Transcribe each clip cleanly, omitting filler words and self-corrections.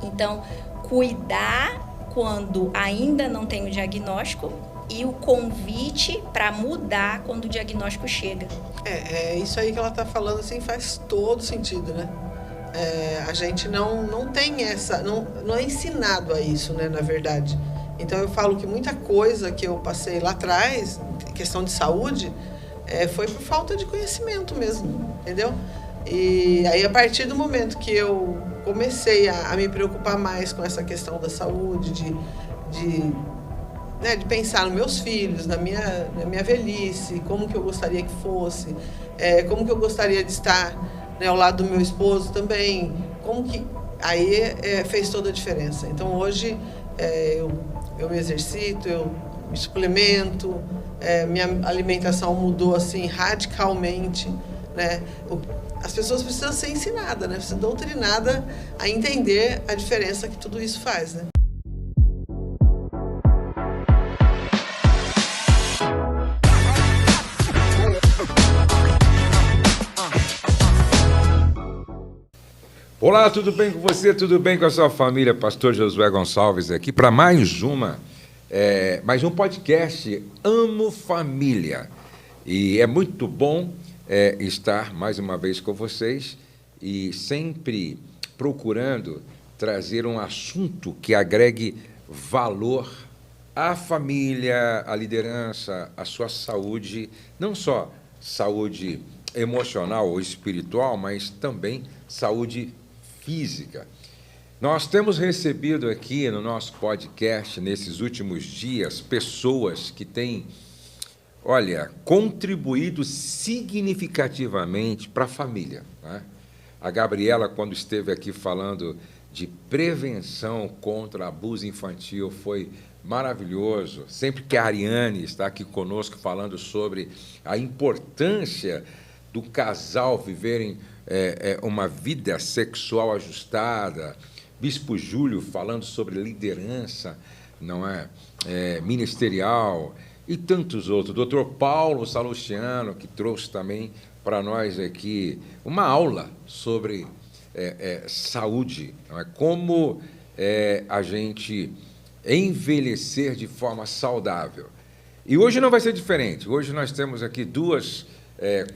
Então, cuidar quando ainda não tem o diagnóstico e o convite para mudar quando o diagnóstico chega. Isso aí que ela está falando, assim, faz todo sentido, né? A gente não tem essa... Não é ensinado a isso, né, na verdade. Então, eu falo que muita coisa que eu passei lá atrás, questão de saúde, foi por falta de conhecimento mesmo, entendeu? E aí, a partir do momento que eu comecei a me preocupar mais com essa questão da saúde, de pensar nos meus filhos, na minha velhice, como que eu gostaria que fosse, como que eu gostaria de estar, né, ao lado do meu esposo também, aí fez toda a diferença. Então, hoje, eu me exercito, eu me suplemento, minha alimentação mudou assim radicalmente, né? As pessoas precisam ser ensinadas, né? Precisam ser doutrinadas a entender a diferença que tudo isso faz, né? Olá, tudo bem com você? Tudo bem com a sua família? Pastor Josué Gonçalves aqui para mais um podcast Amo Família. E é muito bom estar mais uma vez com vocês e sempre procurando trazer um assunto que agregue valor à família, à liderança, à sua saúde, não só saúde emocional ou espiritual, mas também saúde física. Nós temos recebido aqui no nosso podcast, nesses últimos dias, pessoas que têm, contribuído significativamente para a família, né? A Gabriela, quando esteve aqui falando de prevenção contra abuso infantil, foi maravilhoso. Sempre que a Ariane está aqui conosco falando sobre a importância do casal viverem uma vida sexual ajustada, Bispo Júlio falando sobre liderança, não é? Ministerial, e tantos outros. Dr. Paulo Salustiano, que trouxe também para nós aqui uma aula sobre saúde, não é? Como a gente envelhecer de forma saudável. E hoje não vai ser diferente. Hoje nós temos aqui duas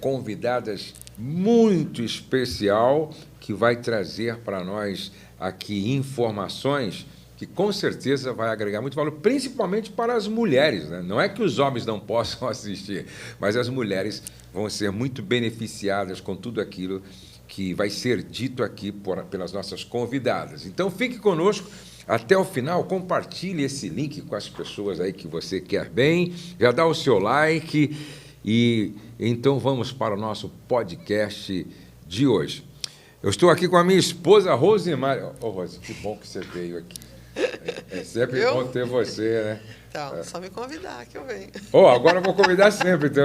convidadas muito especial que vai trazer para nós aqui informações que com certeza vai agregar muito valor, principalmente para as mulheres, né? Não é que os homens não possam assistir, mas as mulheres vão ser muito beneficiadas com tudo aquilo que vai ser dito aqui pelas nossas convidadas. Então fique conosco até o final, compartilhe esse link com as pessoas aí que você quer bem, já dá o seu like. E então vamos para o nosso podcast de hoje. Eu estou aqui com a minha esposa Rosemary. Rose, que bom que você veio aqui. É sempre bom ter você, né? Então, só me convidar que eu venho. Agora eu vou convidar sempre, então.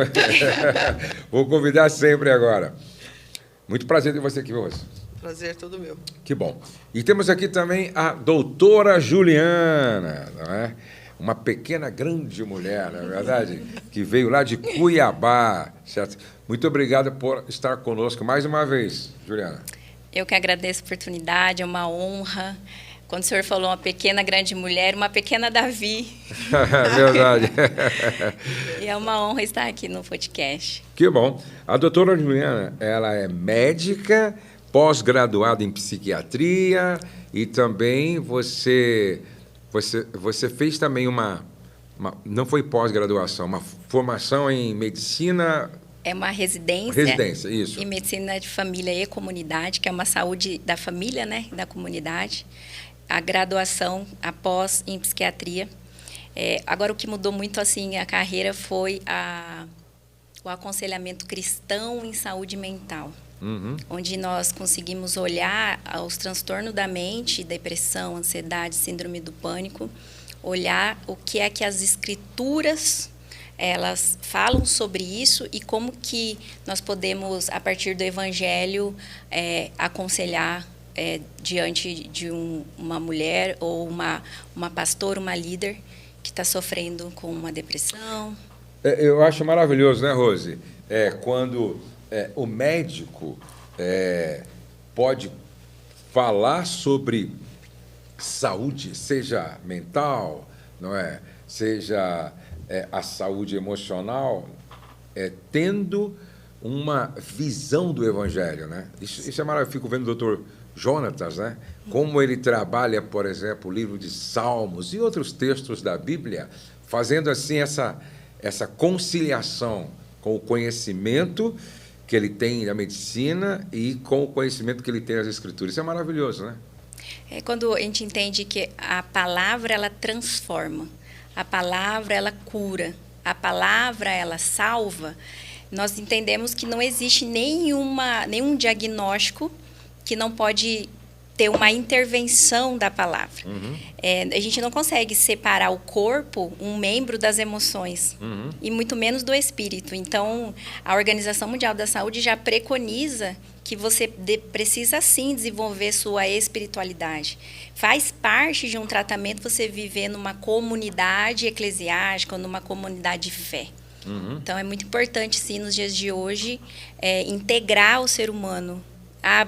Vou convidar sempre agora. Muito prazer ter você aqui, Rose. Prazer todo meu. Que bom. E temos aqui também a doutora Juliana, não é? Uma pequena, grande mulher, não é verdade? Que veio lá de Cuiabá, certo? Muito obrigado por estar conosco mais uma vez, Juliana. Eu que agradeço a oportunidade, é uma honra. Quando o senhor falou uma pequena, grande mulher, uma pequena Davi. É verdade. E é uma honra estar aqui no podcast. Que bom. A doutora Juliana, ela é médica, pós-graduada em psiquiatria e também você fez também não foi pós-graduação, uma formação em medicina... É uma residência. Residência, isso. Em medicina de família e comunidade, que é uma saúde da família, né, da comunidade. A graduação após em psiquiatria. Agora, o que mudou muito assim a carreira foi o aconselhamento cristão em saúde mental. Uhum. Onde nós conseguimos olhar os transtornos da mente, depressão, ansiedade, síndrome do pânico, olhar o que é que as escrituras elas falam sobre isso e como que nós podemos, a partir do evangelho, aconselhar diante de uma mulher ou uma pastora, uma líder que está sofrendo com uma depressão. Eu acho maravilhoso, né, Rose? Quando o médico pode falar sobre saúde, seja mental, não é? Seja a saúde emocional, tendo uma visão do Evangelho, né? Isso é maravilhoso. Eu fico vendo o doutor Jonatas, né? Como ele trabalha, por exemplo, o livro de Salmos e outros textos da Bíblia, fazendo assim essa conciliação com o conhecimento que ele tem da medicina e com o conhecimento que ele tem das Escrituras. Isso é maravilhoso, né? É quando a gente entende que a palavra, ela transforma, a palavra, ela cura, a palavra, ela salva, nós entendemos que não existe nenhum diagnóstico que não pode ter uma intervenção da palavra. A gente não consegue separar o corpo, um membro, das emoções, e muito menos do espírito. Então, a Organização Mundial da Saúde já preconiza que você precisa, sim, desenvolver sua espiritualidade. Faz parte de um tratamento você viver numa comunidade eclesiástica, numa comunidade de fé. Então, é muito importante, sim, nos dias de hoje, integrar o ser humano.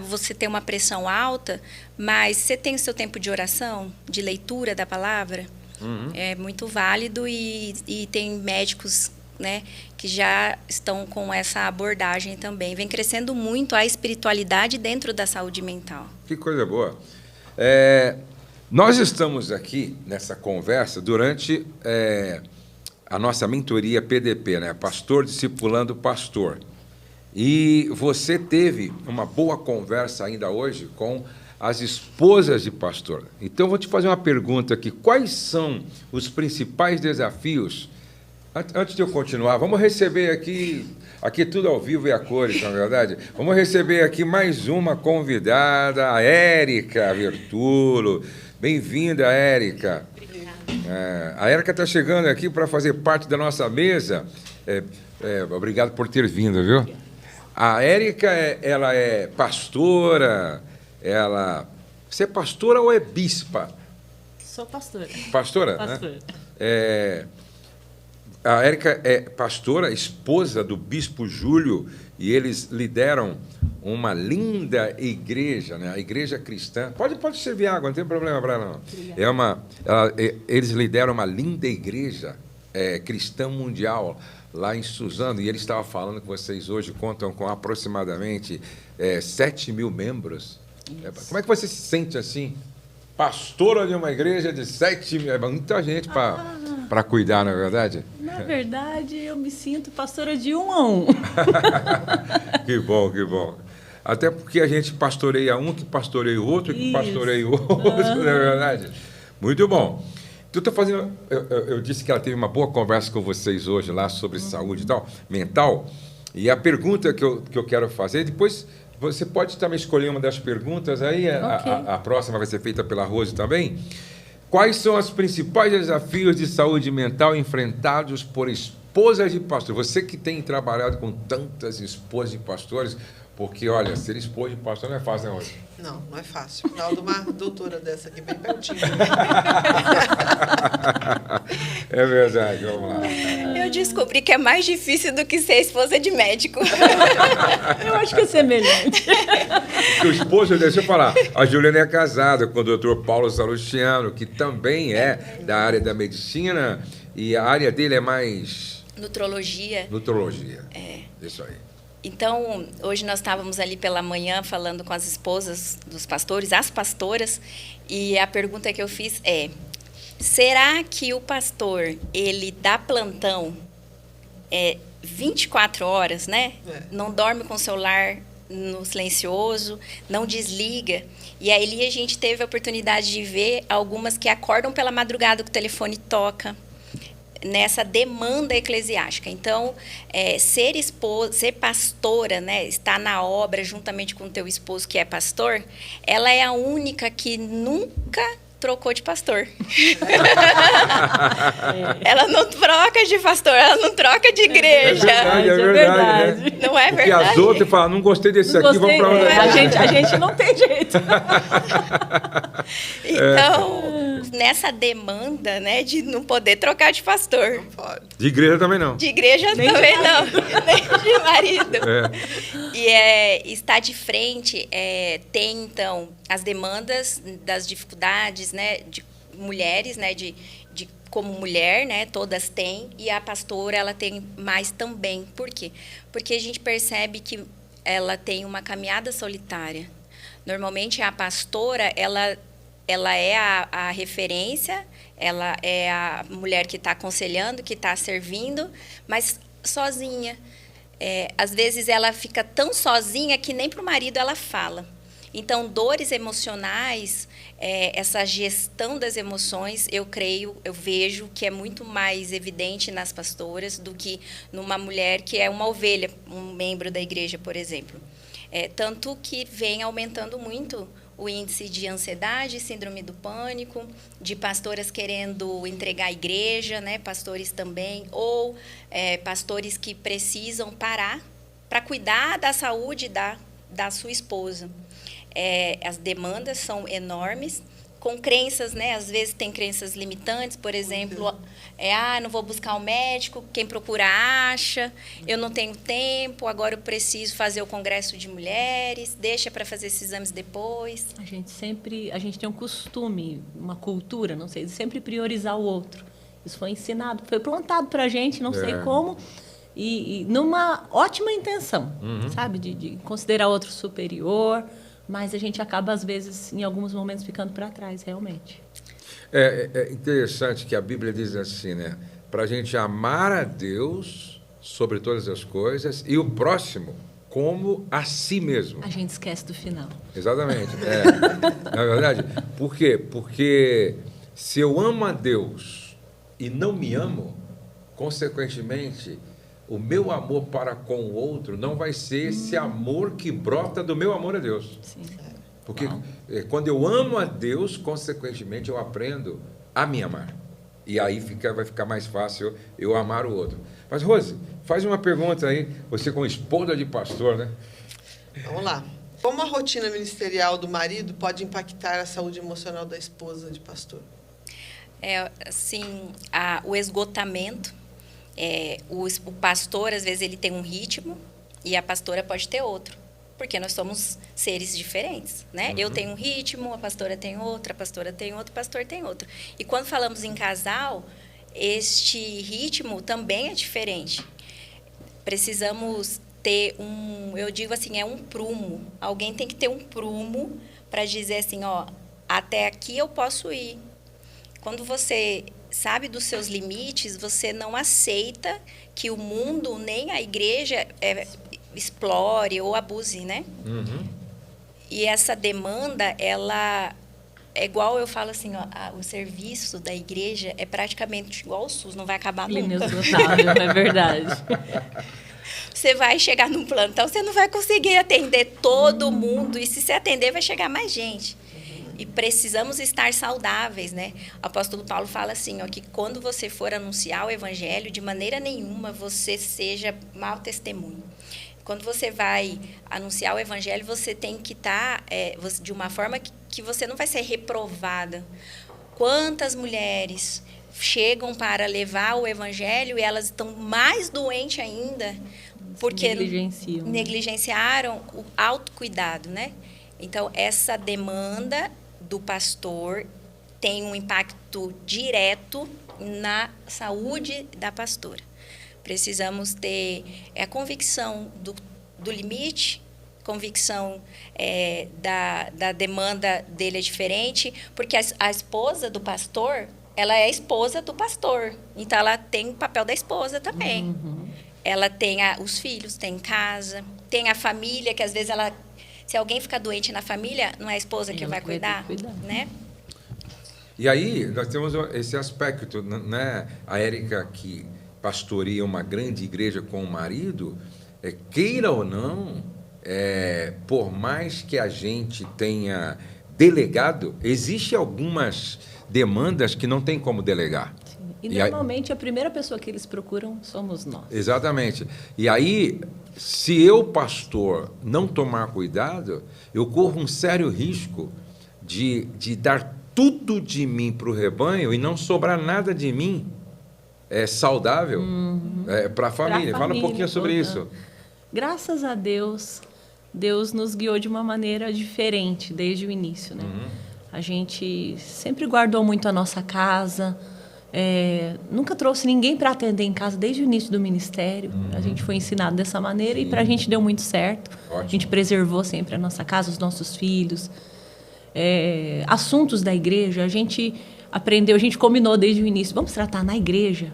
Você tem uma pressão alta, mas você tem o seu tempo de oração, de leitura da palavra? É muito válido e tem médicos, né, que já estão com essa abordagem também. Vem crescendo muito a espiritualidade dentro da saúde mental. Que coisa boa. Nós estamos aqui nessa conversa durante a nossa mentoria PDP, né? Pastor Discipulando Pastor. E você teve uma boa conversa ainda hoje com as esposas de pastor. Então, eu vou te fazer uma pergunta aqui. Quais são os principais desafios? Antes de eu continuar, vamos receber aqui tudo ao vivo e a cores, na verdade. Vamos receber aqui mais uma convidada, a Érica Vertulo. Bem-vinda, Érica. A Érica está chegando aqui para fazer parte da nossa mesa. Obrigado por ter vindo, viu? A Érica, ela é pastora. Você é pastora ou é bispa? Sou pastora. Pastora, pastora. Né? A Érica é pastora, esposa do bispo Júlio, e eles lideram uma linda igreja, né? A igreja cristã. Pode servir água, não tem problema para ela, não. Eles lideram uma linda igreja cristã mundial lá em Suzano, e ele estava falando com vocês hoje, contam com aproximadamente 7 mil membros. Como é que você se sente assim? Pastora de uma igreja de 7 mil... muita gente para cuidar, não é verdade? Na verdade, eu me sinto pastora de 1 a 1. Que bom, que bom. Até porque a gente pastoreia um, que pastoreia o outro, que pastoreia o outro, não é verdade? Muito bom. Então, eu disse que ela teve uma boa conversa com vocês hoje lá sobre saúde e tal, mental. E a pergunta que eu quero fazer, depois você pode também escolher uma das perguntas aí, okay. A próxima vai ser feita pela Rose também. Quais são os principais desafios de saúde mental enfrentados por esposas de pastores? Você que tem trabalhado com tantas esposas de pastores, porque, olha, ser esposa de pastor não é fácil, né, Rose? Não é fácil. Final de uma doutora dessa aqui, bem pertinho. É verdade, vamos lá. Eu descobri que é mais difícil do que ser esposa de médico. Eu acho que é semelhante. Porque o esposo, deixa eu falar, a Juliana é casada com o doutor Paulo Salustiano, que também é da área da medicina, e a área dele é mais... Nutrologia. Nutrologia. É. Isso aí. Então, hoje nós estávamos ali pela manhã falando com as esposas dos pastores, as pastoras, e a pergunta que eu fiz é: será que o pastor, ele dá plantão 24 horas, né? Não dorme com o celular no silencioso, não desliga. E aí a gente teve a oportunidade de ver algumas que acordam pela madrugada que o telefone toca, nessa demanda eclesiástica. Então, ser pastora, né, estar na obra juntamente com o teu esposo que é pastor, ela é a única que nunca trocou de pastor. Ela não troca de pastor, ela não troca de igreja. É verdade. Né? Não é verdade? Porque as outras falam, não gostei desse aqui, vamos para onde? A gente não tem jeito. Então, nessa demanda, né, de não poder trocar de pastor. Não pode. De igreja também não. De igreja Nem também de não, nem de marido. É. E estar de frente tem, então, as demandas das dificuldades, né, de mulheres, né, de como mulher, né, todas têm, e a pastora, ela tem mais também. Por quê? Porque a gente percebe que ela tem uma caminhada solitária. Normalmente, a pastora, ela é a referência, ela é a mulher que está aconselhando, que está servindo, mas sozinha. Às vezes, ela fica tão sozinha que nem para o marido ela fala. Então, dores emocionais, essa gestão das emoções, eu vejo que é muito mais evidente nas pastoras do que numa mulher que é uma ovelha, um membro da igreja, por exemplo. Tanto que vem aumentando muito o índice de ansiedade, síndrome do pânico, de pastoras querendo entregar a igreja, né, pastores também, ou pastores que precisam parar para cuidar da saúde da sua esposa. As demandas são enormes, com crenças, né? Às vezes tem crenças limitantes, por exemplo, não vou buscar um médico, quem procura acha, eu não tenho tempo, agora eu preciso fazer o congresso de mulheres, deixa para fazer esses exames depois. A gente tem um costume, uma cultura, não sei, de sempre priorizar o outro. Isso foi ensinado, foi plantado para a gente, não sei como, e numa ótima intenção, sabe? De considerar o outro superior, mas a gente acaba, às vezes, em alguns momentos, ficando para trás, realmente. É interessante que a Bíblia diz assim, né? Para a gente amar a Deus sobre todas as coisas e o próximo como a si mesmo. A gente esquece do final. Exatamente. Na verdade, por quê? Porque se eu amo a Deus e não me amo, consequentemente, o meu amor para com o outro não vai ser esse amor que brota do meu amor a Deus. Sim. Porque quando eu amo a Deus, consequentemente, eu aprendo a me amar. E aí vai ficar mais fácil eu amar o outro. Mas, Rose, faz uma pergunta aí. Você como esposa de pastor, né? Vamos lá. Como a rotina ministerial do marido pode impactar a saúde emocional da esposa de pastor? Assim, o esgotamento. O pastor, às vezes, ele tem um ritmo e a pastora pode ter outro, porque nós somos seres diferentes, né? Eu tenho um ritmo, a pastora tem outro, a pastora tem outro, o pastor tem outro. E quando falamos em casal, este ritmo também é diferente. Precisamos ter eu digo assim, um prumo. Alguém tem que ter um prumo para dizer assim, até aqui eu posso ir. Quando você sabe dos seus limites, você não aceita que o mundo, nem a igreja, explore ou abuse, né? E essa demanda, ela é igual, eu falo assim, o serviço da igreja é praticamente igual ao SUS, não vai acabar nunca. Inesgotável, é verdade. Você vai chegar num plantão, você não vai conseguir atender todo mundo, e se você atender, vai chegar mais gente. E precisamos estar saudáveis, né? O apóstolo Paulo fala assim, que quando você for anunciar o evangelho, de maneira nenhuma você seja mau testemunho. Quando você vai anunciar o evangelho, você tem que estar de uma forma que você não vai ser reprovada. Quantas mulheres chegam para levar o evangelho e elas estão mais doentes ainda porque negligenciaram o autocuidado, né? Então, essa demanda do pastor tem um impacto direto na saúde da pastora. Precisamos ter a convicção do limite, convicção da demanda dele é diferente, porque a esposa do pastor, ela é a esposa do pastor, então ela tem o papel da esposa também. Ela tem os filhos, tem casa, tem a família, que às vezes se alguém ficar doente na família, não é a esposa que vai cuidar, né? E aí, nós temos esse aspecto, né? A Érica, que pastoreia uma grande igreja com o marido, queira ou não, por mais que a gente tenha delegado, existem algumas demandas que não tem como delegar. Sim. E normalmente a primeira pessoa que eles procuram somos nós. Exatamente. E aí, se eu, pastor, não tomar cuidado, eu corro um sério risco de dar tudo de mim para o rebanho e não sobrar nada de mim saudável para a família. Fala um pouquinho sobre isso. Graças a Deus, Deus nos guiou de uma maneira diferente desde o início, né? A gente sempre guardou muito a nossa casa, nunca trouxe ninguém para atender em casa desde o início do ministério. A gente foi ensinado dessa maneira. Sim. E para a gente deu muito certo. Ótimo. A gente preservou sempre a nossa casa, os nossos filhos. Assuntos da igreja, a gente aprendeu, a gente combinou desde o início, vamos tratar na igreja,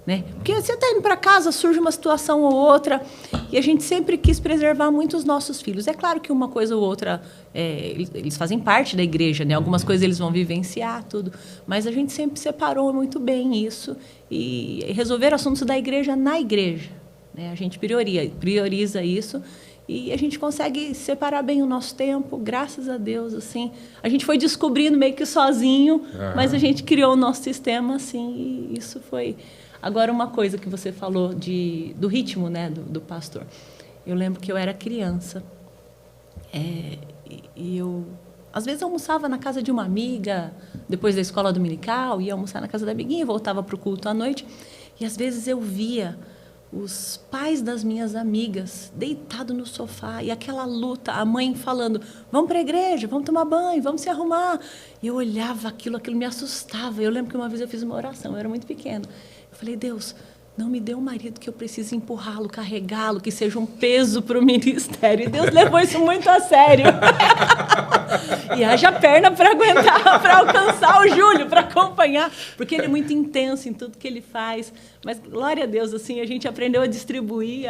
né? Porque você está indo para casa, surge uma situação ou outra, e a gente sempre quis preservar muito os nossos filhos. É claro que uma coisa ou outra, eles fazem parte da igreja, né? Algumas coisas eles vão vivenciar, tudo, mas a gente sempre separou muito bem isso e resolver assuntos da igreja na igreja, né? A gente prioriza isso. E a gente consegue separar bem o nosso tempo, graças a Deus, assim. A gente foi descobrindo meio que sozinho, mas a gente criou o nosso sistema, assim, e isso foi... Agora, uma coisa que você falou do ritmo, né, do pastor. Eu lembro que eu era criança, e eu, às vezes, almoçava na casa de uma amiga, depois da escola dominical, ia almoçar na casa da amiguinha, voltava para o culto à noite, e às vezes eu via os pais das minhas amigas deitados no sofá, e aquela luta, a mãe falando, vamos para a igreja, vamos tomar banho, vamos se arrumar. E eu olhava aquilo me assustava. Eu lembro que uma vez eu fiz uma oração, eu era muito pequena. Eu falei, Deus, não me dê um marido que eu precise empurrá-lo, carregá-lo, que seja um peso para o ministério. E Deus levou isso muito a sério. E haja perna para aguentar, para alcançar o Júlio, para acompanhar, porque ele é muito intenso em tudo que ele faz. Mas, glória a Deus, assim, a gente aprendeu a distribuir,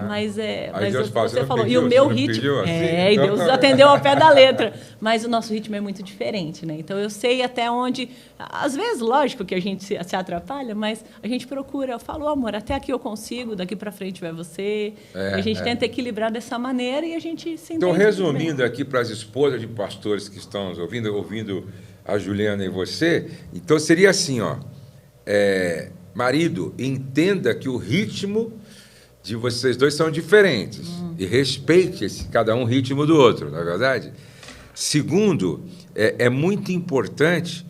mas você falou, e o meu ritmo... e Deus atendeu ao pé da letra. Mas o nosso ritmo é muito diferente, né? Então, eu sei até onde... Às vezes, lógico que a gente se atrapalha, mas a gente procura, eu falo, amor, até aqui eu consigo, daqui para frente vai você. A gente tenta equilibrar dessa maneira e a gente se entende. Então, resumindo aqui para as esposas de pastores que estão nos ouvindo a Juliana e você, então seria assim, ó, marido, entenda que o ritmo de vocês dois são diferentes e respeite cada um o ritmo do outro, não é verdade? Segundo, é muito importante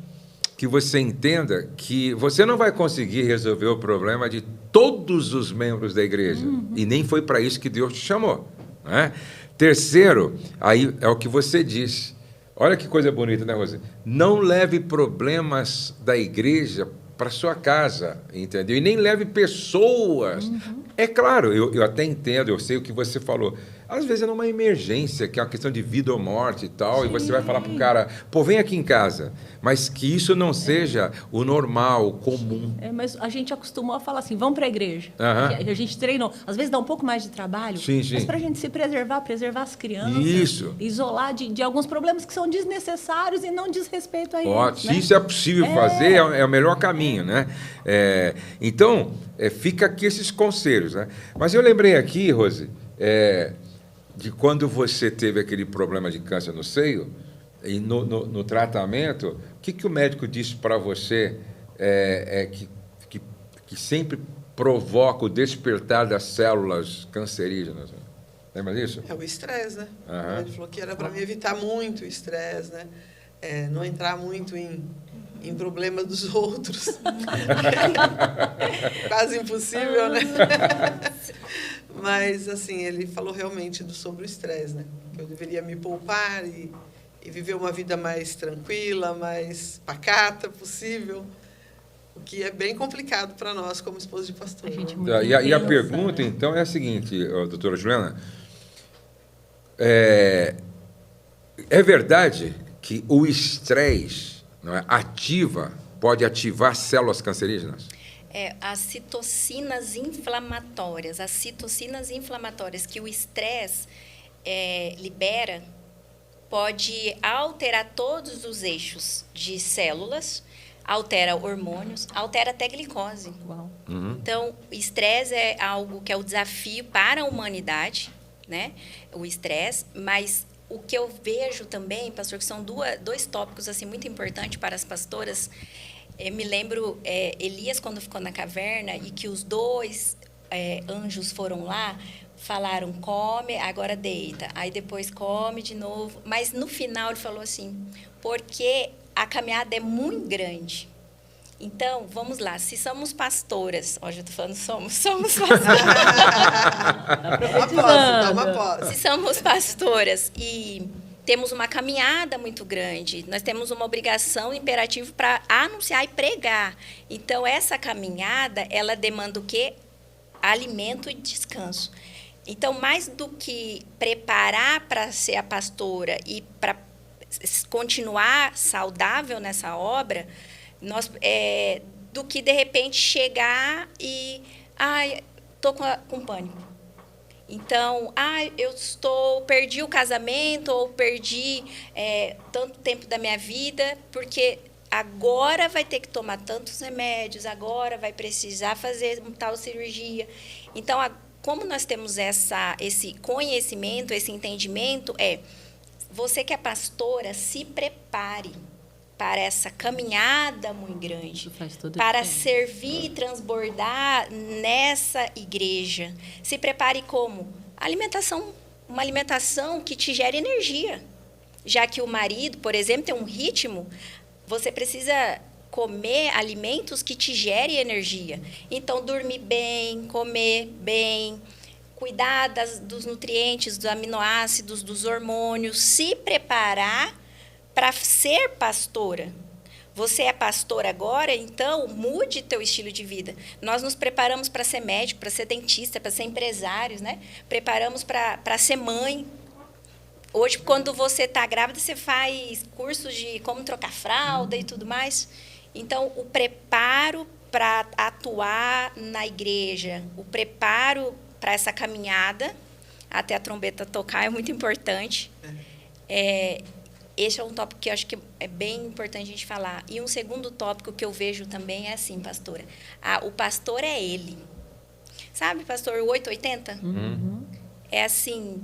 que você entenda que você não vai conseguir resolver o problema de todos os membros da igreja, e nem foi para isso que Deus te chamou, né? Terceiro, aí é o que você disse. Olha que coisa bonita, né, Rosa? Não leve problemas da igreja para sua casa, entendeu? E nem leve pessoas. É claro, eu até entendo, eu sei o que você falou. Às vezes é numa emergência, que é uma questão de vida ou morte e tal, Sim. E você vai falar para o cara, pô, vem aqui em casa. Mas que isso não seja o normal, o comum. Mas a gente acostumou a falar assim, vamos para a igreja. A gente treinou. Às vezes dá um pouco mais de trabalho, mas para a gente se preservar as crianças. Isolar de alguns problemas que são desnecessários e não diz respeito a eles. Se isso é possível fazer, é o melhor caminho, né? Então, fica aqui esses conselhos, né? Mas eu lembrei aqui, Rose, de quando você teve aquele problema de câncer no seio, e no tratamento, o que o médico disse para você que sempre provoca o despertar das células cancerígenas? Lembra disso? É o estresse, né? Ele falou que era para me evitar muito o estresse, né? Não entrar muito em problemas dos outros. Quase impossível, né? Mas, assim, ele falou realmente sobre o estresse, né? Que eu deveria me poupar e viver uma vida mais tranquila, mais pacata possível, o que é bem complicado para nós como esposa de pastor. E a pergunta, então, é a seguinte, doutora Juliana, é verdade que o estresse, não é, pode ativar células cancerígenas? As citocinas inflamatórias. As citocinas inflamatórias que o estresse libera pode alterar todos os eixos de células, altera hormônios, altera até glicose. Então, o estresse é algo que é o desafio para a humanidade, né? O estresse, mas o que eu vejo também, pastor, que são dois tópicos assim muito importantes para as pastoras. Eu me lembro Elias quando ficou na caverna e que os dois anjos foram lá falaram, come, agora deita. Aí depois come de novo. Mas no final ele falou assim, porque a caminhada é muito grande. Então, vamos lá, se somos pastoras, hoje eu estou falando somos pastoras. Toma posse. Se somos pastoras e temos uma caminhada muito grande, nós temos uma obrigação imperativa para anunciar e pregar. Então, essa caminhada, ela demanda o quê? Alimento e descanso. Então, mais do que preparar para ser a pastora e para continuar saudável nessa obra, do que, de repente, chegar e... estou com pânico. Então, perdi o casamento ou perdi tanto tempo da minha vida, porque agora vai ter que tomar tantos remédios, agora vai precisar fazer uma tal cirurgia. Então, como nós temos esse conhecimento, esse entendimento, você que é pastora, se prepare para essa caminhada muito grande, para servir e transbordar nessa igreja. Se prepare como? Uma alimentação que te gere energia. Já que o marido, por exemplo, tem um ritmo, você precisa comer alimentos que te gerem energia. Então, dormir bem, comer bem, cuidar dos nutrientes, dos aminoácidos, dos hormônios, se preparar para ser pastora. Você é pastora agora, então mude teu estilo de vida. Nós nos preparamos para ser médico, para ser dentista, para ser empresários, né? Preparamos para ser mãe. Hoje, quando você está grávida, você faz cursos de como trocar fralda e tudo mais. Então, o preparo para atuar na igreja, o preparo para essa caminhada, até a trombeta tocar, é muito importante. Esse é um tópico que eu acho que é bem importante a gente falar. E um segundo tópico que eu vejo também é assim, pastora. O pastor é ele. Sabe, pastor, o 880? É assim,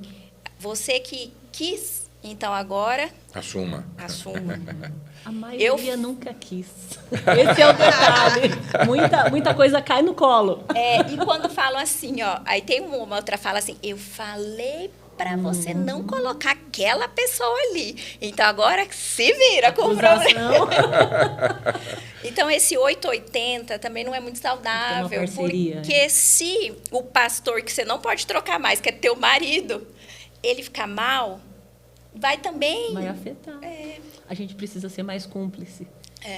você que quis, então agora... Assuma. A maioria nunca quis. Esse é o detalhe. Muita coisa cai no colo. E quando falam assim, aí tem uma outra fala assim, eu falei para você não colocar aquela pessoa ali. Então, agora se vira com o problema. Então, esse 880 também não é muito saudável. Porque se o pastor, que você não pode trocar mais, que é teu marido, ele ficar mal, vai afetar. A gente precisa ser mais cúmplice.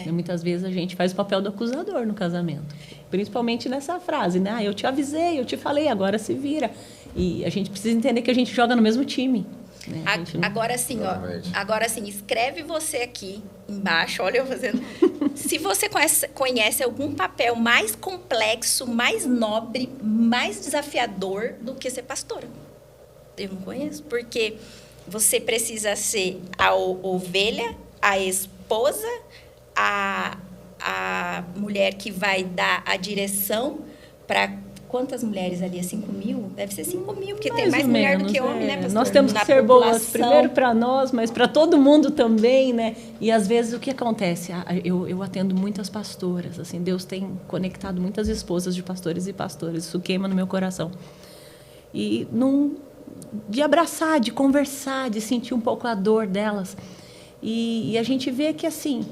Muitas vezes a gente faz o papel do acusador no casamento. Principalmente nessa frase, né? Eu te avisei, eu te falei, agora se vira. E a gente precisa entender que a gente joga no mesmo time. Né? Agora sim, escreve você aqui embaixo, olha eu fazendo. Se você conhece algum papel mais complexo, mais nobre, mais desafiador do que ser pastora. Eu não conheço, porque você precisa ser a ovelha, a esposa, a mulher que vai dar a direção para... Quantas mulheres ali? 5.000? Deve ser 5.000, porque tem mais mulher do que homem, né, pastor? Nós temos que ser boas, primeiro para nós, mas para todo mundo também, né? E, às vezes, o que acontece? Eu atendo muitas pastoras, assim, Deus tem conectado muitas esposas de pastores e pastoras, isso queima no meu coração. E de abraçar, de conversar, de sentir um pouco a dor delas. E a gente vê que, assim,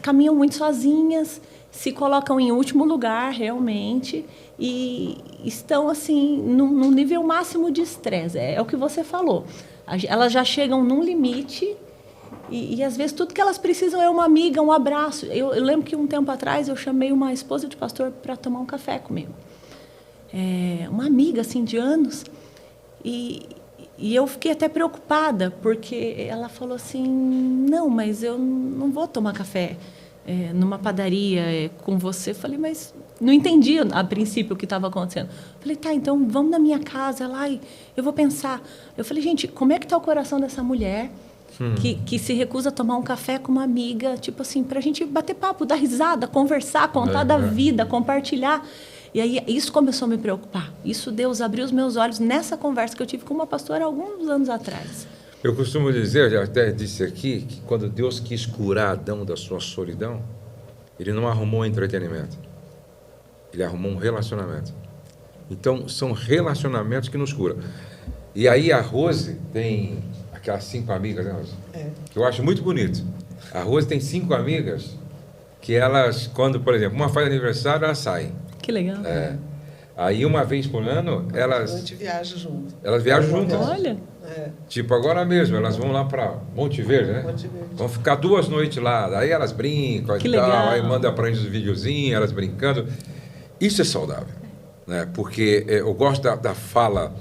caminham muito sozinhas, se colocam em último lugar, realmente, e estão, assim, num nível máximo de estresse. É o que você falou. Elas já chegam num limite e, às vezes, tudo que elas precisam é uma amiga, um abraço. Eu lembro que, um tempo atrás, eu chamei uma esposa de pastor para tomar um café comigo. Uma amiga, assim, de anos. E eu fiquei até preocupada, porque ela falou assim, não, mas eu não vou tomar café numa padaria com você. Eu falei, mas não entendi a princípio o que estava acontecendo. Eu falei, tá, então vamos na minha casa lá e eu vou pensar. Eu falei, gente, como é que está o coração dessa mulher que se recusa a tomar um café com uma amiga, tipo assim, para a gente bater papo, dar risada, conversar, contar da vida, compartilhar. E aí isso começou a me preocupar. Isso Deus abriu os meus olhos nessa conversa que eu tive com uma pastora alguns anos atrás. Eu costumo dizer, já até disse aqui, que quando Deus quis curar Adão da sua solidão, Ele não arrumou entretenimento. Ele arrumou um relacionamento. Então, são relacionamentos que nos curam. E aí a Rose tem aquelas 5 amigas, né, Rose? Que eu acho muito bonito. A Rose tem 5 amigas que elas, quando, por exemplo, uma faz aniversário, elas saem. Que legal. Aí, uma vez por ano, A gente viaja junto. elas viajam juntas. Olha. Tipo, agora mesmo, elas vão lá para Monte Verde, né? Monte Verde. Vão ficar 2 noites lá. Aí elas brincam Que e tal. legal. Aí manda para gente os videozinhos, elas brincando. Isso é saudável, né? Porque eu gosto da fala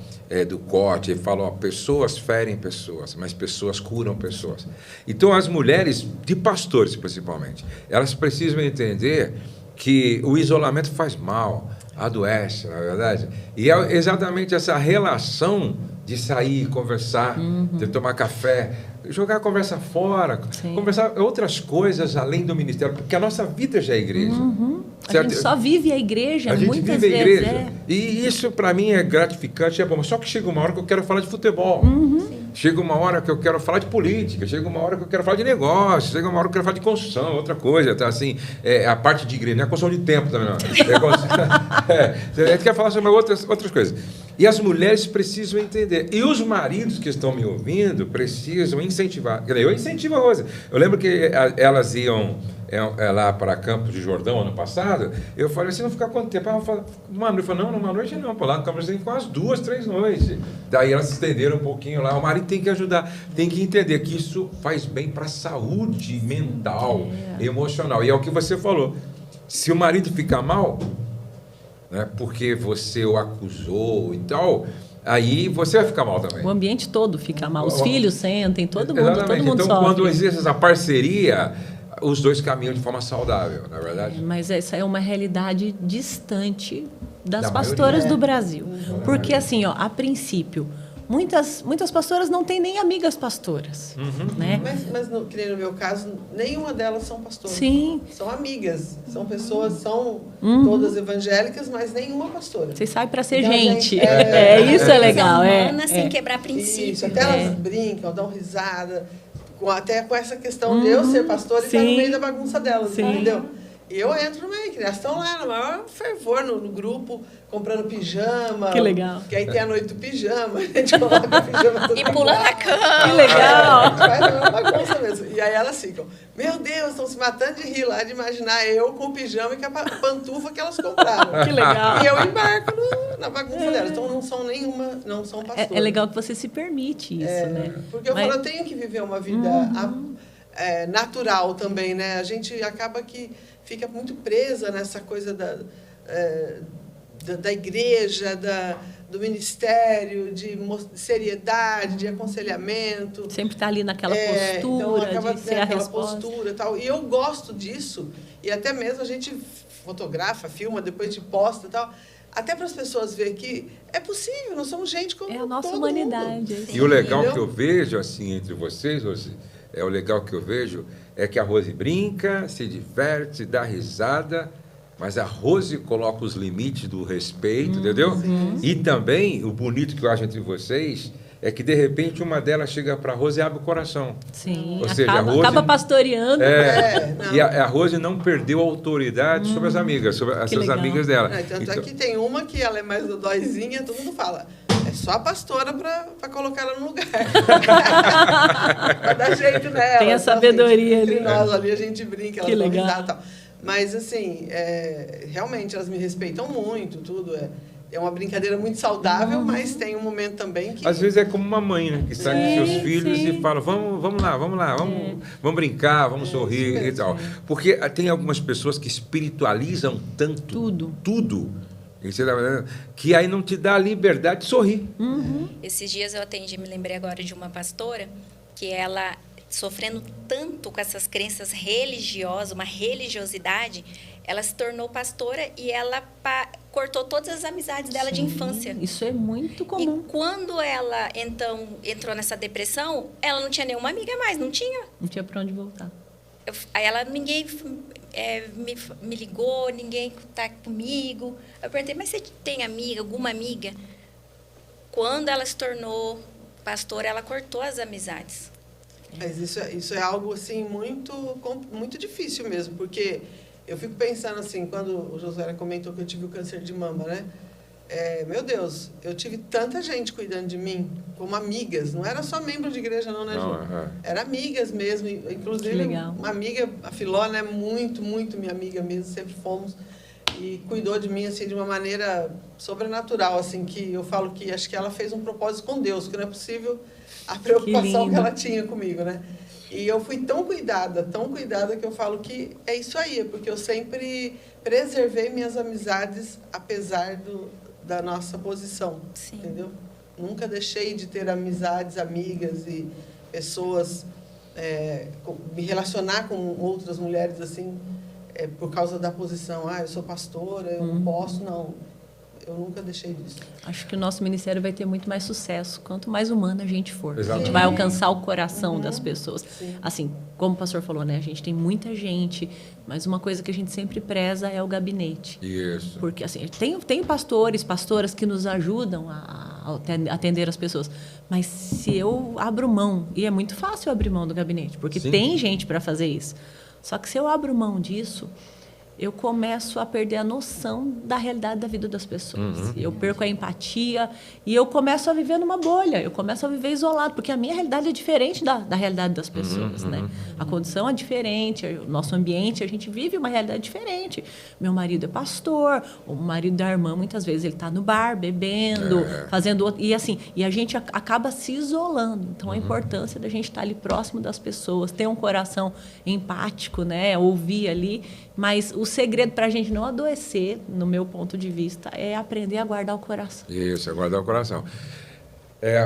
do Corte. Ele fala, ó, pessoas ferem pessoas, mas pessoas curam pessoas. Então, as mulheres, de pastores principalmente, elas precisam entender que o isolamento faz mal, adoece, na verdade. E é exatamente essa relação de sair, conversar, de tomar café, jogar a conversa fora, conversar outras coisas além do ministério, porque a nossa vida já é igreja. A gente só vive a igreja, a gente muitas vive a vezes. igreja. E isso, para mim, é gratificante, é bom. Só que chega uma hora que eu quero falar de futebol. Chega uma hora que eu quero falar de política, chega uma hora que eu quero falar de negócio, chega uma hora que eu quero falar de construção, outra coisa, tá? Assim, a parte de igreja, não é construção de tempo também, não. A gente quer falar sobre outras coisas. E as mulheres precisam entender. E os maridos que estão me ouvindo precisam incentivar. Eu incentivo a Rosa. Eu lembro que elas iam lá para Campos de Jordão ano passado. Eu falei assim, não ficar quanto tempo? Ela falou, mano, ele falou, não, numa noite não, lá no Campos de Jordão ficam umas 2, 3 noites. Daí elas se estenderam um pouquinho lá. O marido tem que ajudar, tem que entender que isso faz bem para a saúde mental, emocional. E é o que você falou. Se o marido ficar mal, né, porque você o acusou e tal, aí você vai ficar mal também. O ambiente todo fica mal. Os filhos sentem, todo mundo então, sofre. Quando existe essa parceria, os dois caminham de forma saudável, na verdade. Mas essa é uma realidade distante das Da pastoras maioria. do Brasil. Porque, assim, ó, a princípio, muitas pastoras não têm nem amigas pastoras. Né? Mas que nem no meu caso, nenhuma delas são pastoras. Sim. São amigas. São pessoas, são todas evangélicas, mas nenhuma pastora. Vocês saem para ser Então, gente. gente, Isso é legal. Humana, sem quebrar princípio. Isso, até elas brincam, dão risada, até com essa questão de eu ser pastora e estar no meio da bagunça delas, entendeu? E eu entro no meio, que elas estão lá no maior fervor no grupo, comprando pijama. Que legal. Que aí tem a noite do pijama, a gente coloca o pijama todo E pula na cama. Que legal. Faz uma bagunça mesmo. E aí elas ficam, meu Deus, estão se matando de rir lá, de imaginar eu com o pijama e com a pantufa que elas compraram. Que legal. E eu embarco na bagunça delas. Então não são pastoras. É legal que você se permite isso, né? Porque eu falo, eu tenho que viver uma vida natural também, né? A gente acaba que fica muito presa nessa coisa da igreja, do ministério, de seriedade, de aconselhamento. Sempre está ali naquela postura, então acaba de ser a aquela resposta. postura e tal. E eu gosto disso. E até mesmo a gente fotografa, filma, depois te posta e tal. Até para as pessoas verem que é possível, nós somos gente como todo mundo. É a nossa humanidade. E o legal Entendeu? que eu vejo, assim, entre vocês, Rose, o legal que eu vejo é que a Rose brinca, se diverte, se dá risada, mas a Rose coloca os limites do respeito, entendeu? E também, o bonito que eu acho entre vocês é que, de repente, uma delas chega para a Rose e abre o coração. Sim, Ou seja, a Rose acaba pastoreando. E a Rose não perdeu a autoridade sobre as amigas, sobre essas legal. amigas dela. Tanto é que tem uma que ela é mais dodóizinha, todo mundo fala, é só a pastora para colocar ela no lugar. Para dar jeito nela. Tem a sabedoria entre ali. nós ali a gente brinca, elas Que dão legal. risada e tal. Mas, assim, realmente elas me respeitam muito, tudo. É uma brincadeira muito saudável, mas tem um momento também que... Às vezes é como uma mãe, né? Que sai com seus filhos e fala, vamos lá, vamos brincar, vamos sorrir e tal. Porque tem algumas pessoas que espiritualizam tanto tudo que aí não te dá a liberdade de sorrir. Esses dias eu atendi, me lembrei agora de uma pastora que ela, sofrendo tanto com essas crenças religiosas, uma religiosidade, ela se tornou pastora e ela cortou todas as amizades dela de infância. Isso é muito comum. E quando ela, então, entrou nessa depressão, ela não tinha nenhuma amiga mais, não tinha. Não tinha para onde voltar. Aí ninguém me ligou, ninguém está comigo. Eu perguntei, mas você tem amiga, alguma amiga? Quando ela se tornou pastora, ela cortou as amizades. Mas isso é algo, assim, muito difícil mesmo, porque eu fico pensando, assim, quando o Josué comentou que eu tive o câncer de mama, né? meu Deus, eu tive tanta gente cuidando de mim, como amigas. Não era só membro de igreja, não, né, Ju? Era amigas mesmo. Inclusive, uma amiga, a Filó, né? Muito, muito minha amiga mesmo, sempre fomos. E cuidou de mim, assim, de uma maneira sobrenatural, assim, que eu falo que acho que ela fez um propósito com Deus, que não é possível a preocupação que ela tinha comigo, né? E eu fui tão cuidada que eu falo que é isso aí, porque eu sempre preservei minhas amizades, apesar da nossa posição, Sim. entendeu? Nunca deixei de ter amizades, amigas e pessoas, me relacionar com outras mulheres, assim, por causa da posição. Eu sou pastora, eu não posso, não. Eu nunca deixei disso. Acho que o nosso ministério vai ter muito mais sucesso quanto mais humana a gente for. Exatamente. A gente vai alcançar o coração das pessoas. Sim. Assim, como o pastor falou, né? A gente tem muita gente, mas uma coisa que a gente sempre preza é o gabinete. Isso. Porque assim, tem pastores, pastoras que nos ajudam a atender as pessoas. Mas se eu abro mão, e é muito fácil abrir mão do gabinete, porque Sim. tem gente para fazer isso. Só que se eu abro mão disso, eu começo a perder a noção da realidade da vida das pessoas. Eu perco a empatia e eu começo a viver numa bolha, eu começo a viver isolado, porque a minha realidade é diferente da realidade das pessoas, né? A condição é diferente, o nosso ambiente, a gente vive uma realidade diferente. Meu marido é pastor, o marido da irmã, muitas vezes, ele está no bar, bebendo, fazendo outro... E assim, e a gente acaba se isolando. Então, a importância da gente estar ali próximo das pessoas, ter um coração empático, né? Ouvir ali, mas o segredo para a gente não adoecer, no meu ponto de vista, é aprender a guardar o coração. Isso, é guardar o coração.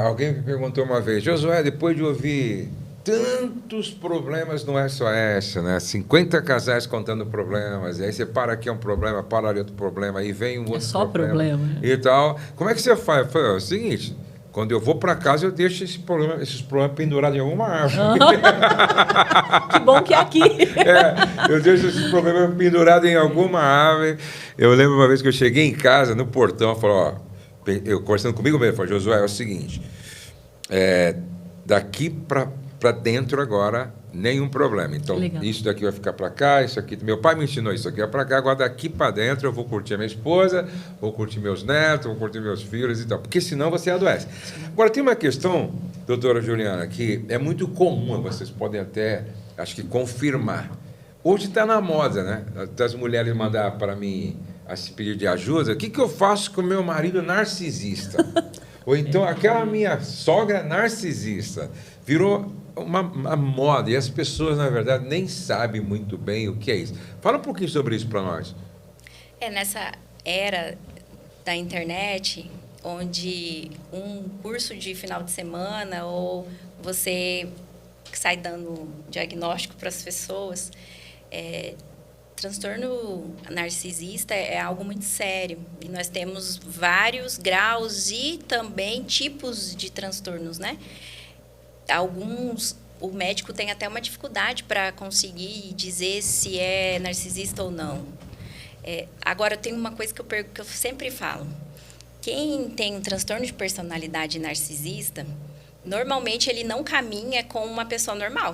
Alguém me perguntou uma vez, Josué, depois de ouvir tantos problemas no SOS, né? 50 casais contando problemas, e aí você para aqui é um problema, para ali outro problema, aí vem um outro só problema, né? E tal. Como é que você faz? Foi o seguinte... Quando eu vou para casa, eu deixo esses problemas pendurados em alguma árvore. Que bom que é aqui. Eu deixo esses problemas pendurados em alguma árvore. Eu lembro uma vez que eu cheguei em casa, no portão, eu conversando comigo mesmo, falei, Josué, é o seguinte, daqui para dentro agora, nenhum problema. Então, isso daqui vai ficar para cá, isso aqui... Meu pai me ensinou isso aqui, vai para cá, agora daqui para dentro eu vou curtir a minha esposa, vou curtir meus netos, vou curtir meus filhos e tal, porque senão você adoece. Agora, tem uma questão, doutora Juliana, que é muito comum, vocês podem até, acho que, confirmar. Hoje está na moda, né? Das mulheres mandar para mim esse pedido de ajuda, o que eu faço com o meu marido narcisista? Ou então, aquela minha sogra narcisista, virou uma moda, e as pessoas, na verdade, nem sabem muito bem o que é isso. Fala um pouquinho sobre isso para nós. Nessa era da internet, onde um curso de final de semana, ou você sai dando diagnóstico para as pessoas, transtorno narcisista é algo muito sério. E nós temos vários graus e também tipos de transtornos, né? Alguns, o médico tem até uma dificuldade para conseguir dizer se é narcisista ou não. Agora, tem uma coisa que eu sempre falo. Quem tem um transtorno de personalidade narcisista, normalmente ele não caminha com uma pessoa normal.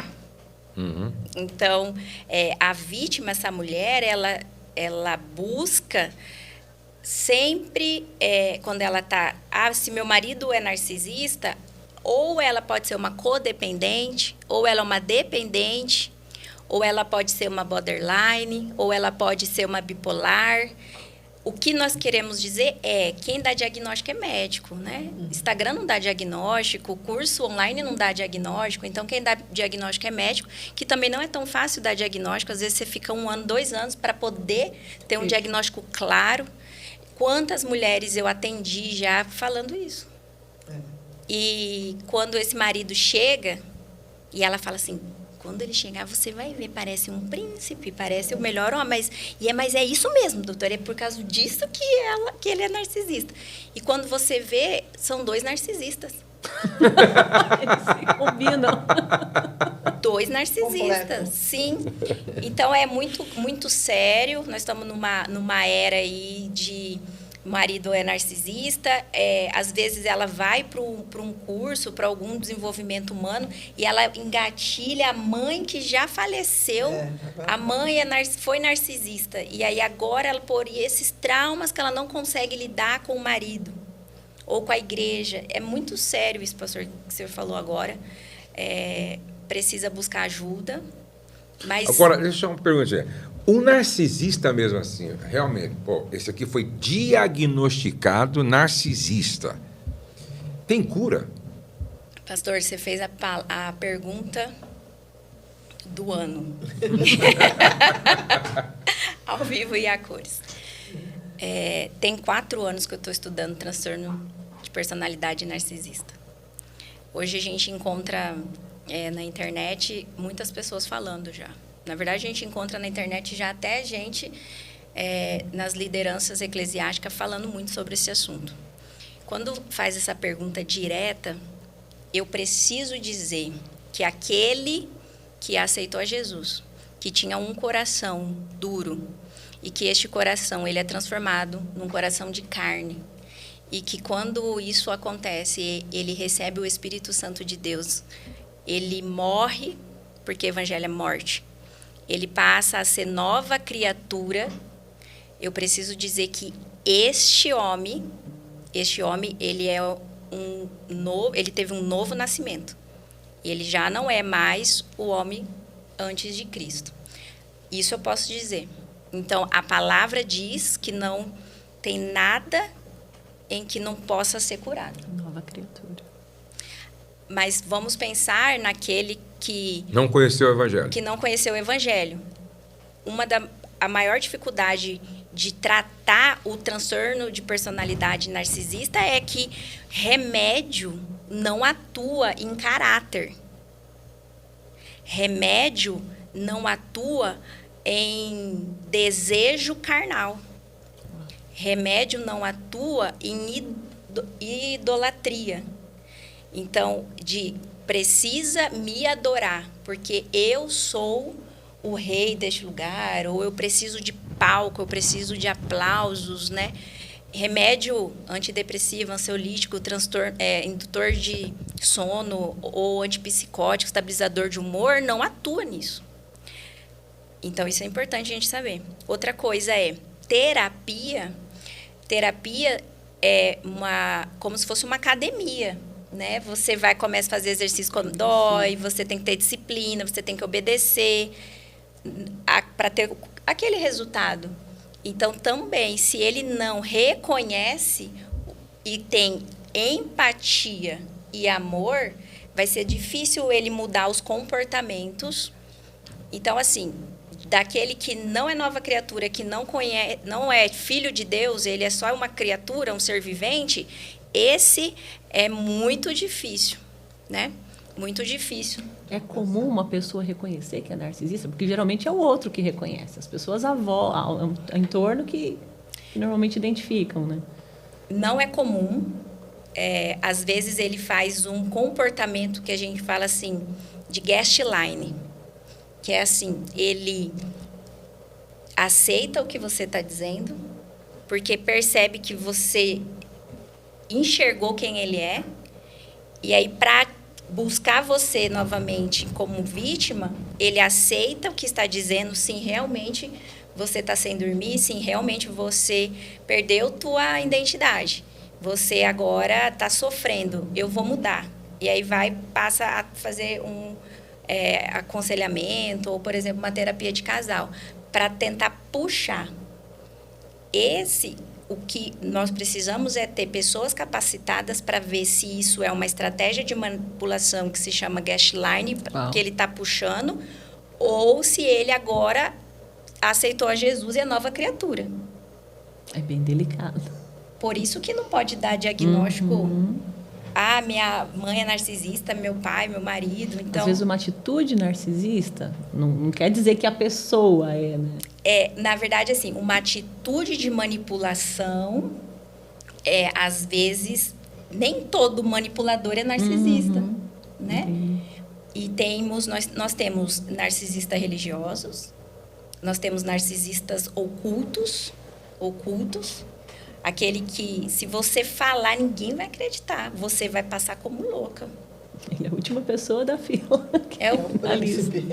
Então, a vítima, essa mulher, ela busca sempre, quando ela está... se meu marido é narcisista... Ou ela pode ser uma codependente, ou ela é uma dependente, ou ela pode ser uma borderline, ou ela pode ser uma bipolar. O que nós queremos dizer quem dá diagnóstico é médico, né? Instagram não dá diagnóstico, curso online não dá diagnóstico, então quem dá diagnóstico é médico, que também não é tão fácil dar diagnóstico, às vezes você fica 1 ano, 2 anos para poder ter um diagnóstico claro. Quantas mulheres eu atendi já falando isso? E quando esse marido chega, e ela fala assim, quando ele chegar, você vai ver, parece um príncipe, parece o melhor homem, mas é isso mesmo, doutora, é por causa disso que ele é narcisista. E quando você vê, são 2 narcisistas. Eles se combinam. 2 narcisistas, sim. Então, é muito, muito sério. Nós estamos numa era aí de o marido é narcisista, às vezes ela vai para um curso, para algum desenvolvimento humano, e ela engatilha a mãe que já faleceu. A mãe foi narcisista. E aí agora ela, por esses traumas que ela não consegue lidar com o marido ou com a igreja. É muito sério isso, pastor, que o senhor falou agora. Precisa buscar ajuda. Mas... Agora, deixa eu uma pergunta. O narcisista mesmo assim, realmente, esse aqui foi diagnosticado narcisista. Tem cura? Pastor, você fez a pergunta do ano. Ao vivo e a cores. Tem 4 anos que eu estou estudando transtorno de personalidade narcisista. Hoje a gente encontra na internet muitas pessoas falando já. Na verdade, a gente encontra na internet já até gente nas lideranças eclesiásticas falando muito sobre esse assunto. Quando faz essa pergunta direta, eu preciso dizer que aquele que aceitou a Jesus, que tinha um coração duro, e que este coração ele é transformado num coração de carne, e que quando isso acontece, ele recebe o Espírito Santo de Deus, ele morre, porque o evangelho é morte, ele passa a ser nova criatura. Eu preciso dizer que este homem, ele ele teve um novo nascimento. Ele já não é mais o homem antes de Cristo. Isso eu posso dizer. Então, a palavra diz que não tem nada em que não possa ser curado. Nova criatura. Mas vamos pensar naquele que não conheceu o evangelho. Que não conheceu o evangelho. A maior dificuldade de tratar o transtorno de personalidade narcisista é que remédio não atua em caráter. Remédio não atua em desejo carnal. Remédio não atua em idolatria. Então, precisa me adorar, porque eu sou o rei deste lugar, ou eu preciso de palco, eu preciso de aplausos, né? Remédio antidepressivo, ansiolítico, indutor de sono ou antipsicótico, estabilizador de humor, não atua nisso. Então, isso é importante a gente saber. Outra coisa é terapia. Terapia é como se fosse uma academia, né? Você começa a fazer exercício quando dói, você tem que ter disciplina, você tem que obedecer para ter aquele resultado. Então, também, se ele não reconhece e tem empatia e amor, vai ser difícil ele mudar os comportamentos. Então, assim, daquele que não é nova criatura, que não é filho de Deus, ele é só uma criatura, um ser vivente, esse é muito difícil, né? Muito difícil. É comum uma pessoa reconhecer que é narcisista? Porque geralmente é o outro que reconhece. As pessoas ao entorno que normalmente identificam, né? Não é comum. Às vezes ele faz um comportamento que a gente fala assim, de gaslighting, que é assim, ele aceita o que você está dizendo, porque percebe que você enxergou quem ele é, e aí para buscar você novamente como vítima, ele aceita o que está dizendo, sim, realmente você está sem dormir, sim, realmente você perdeu tua identidade, você agora está sofrendo, eu vou mudar. E aí passa a fazer um aconselhamento, ou, por exemplo, uma terapia de casal, para tentar puxar. O que nós precisamos é ter pessoas capacitadas para ver se isso é uma estratégia de manipulação que se chama gaslighting, que ele está puxando, ou se ele agora aceitou a Jesus e é nova criatura. É bem delicado. Por isso que não pode dar diagnóstico. Minha mãe é narcisista, meu pai, meu marido. Então, às vezes uma atitude narcisista não quer dizer que a pessoa é, né? Na verdade, assim, uma atitude de manipulação, às vezes, nem todo manipulador é narcisista, né? E nós temos narcisistas religiosos, nós temos narcisistas ocultos, Aquele que, se você falar, ninguém vai acreditar. Você vai passar como louca. Ele é a última pessoa da fila. É o príncipe.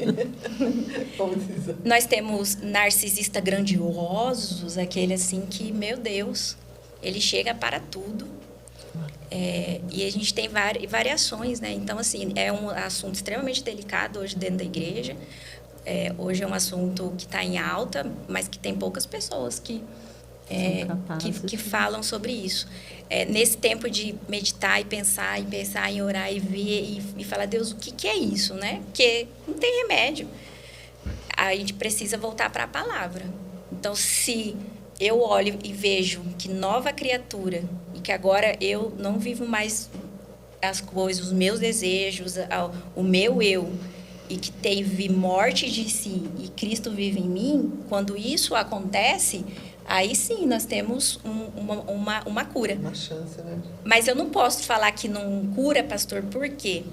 Como diz? Nós temos narcisistas grandiosos, aquele assim que, meu Deus, ele chega para tudo. E a gente tem variações, né? Então, assim, é um assunto extremamente delicado hoje dentro da igreja. Hoje é um assunto que está em alta, mas que tem poucas pessoas que falam sobre isso. Nesse tempo de meditar e pensar, em orar e ver e falar, Deus, o que é isso, né? Porque não tem remédio. A gente precisa voltar para a palavra. Então, se eu olho e vejo que nova criatura e que agora eu não vivo mais as coisas, os meus desejos, o meu eu, e que teve morte de si e Cristo vive em mim, quando isso acontece, aí sim nós temos uma cura. Uma chance, né? Mas eu não posso falar que não cura, pastor, por quê?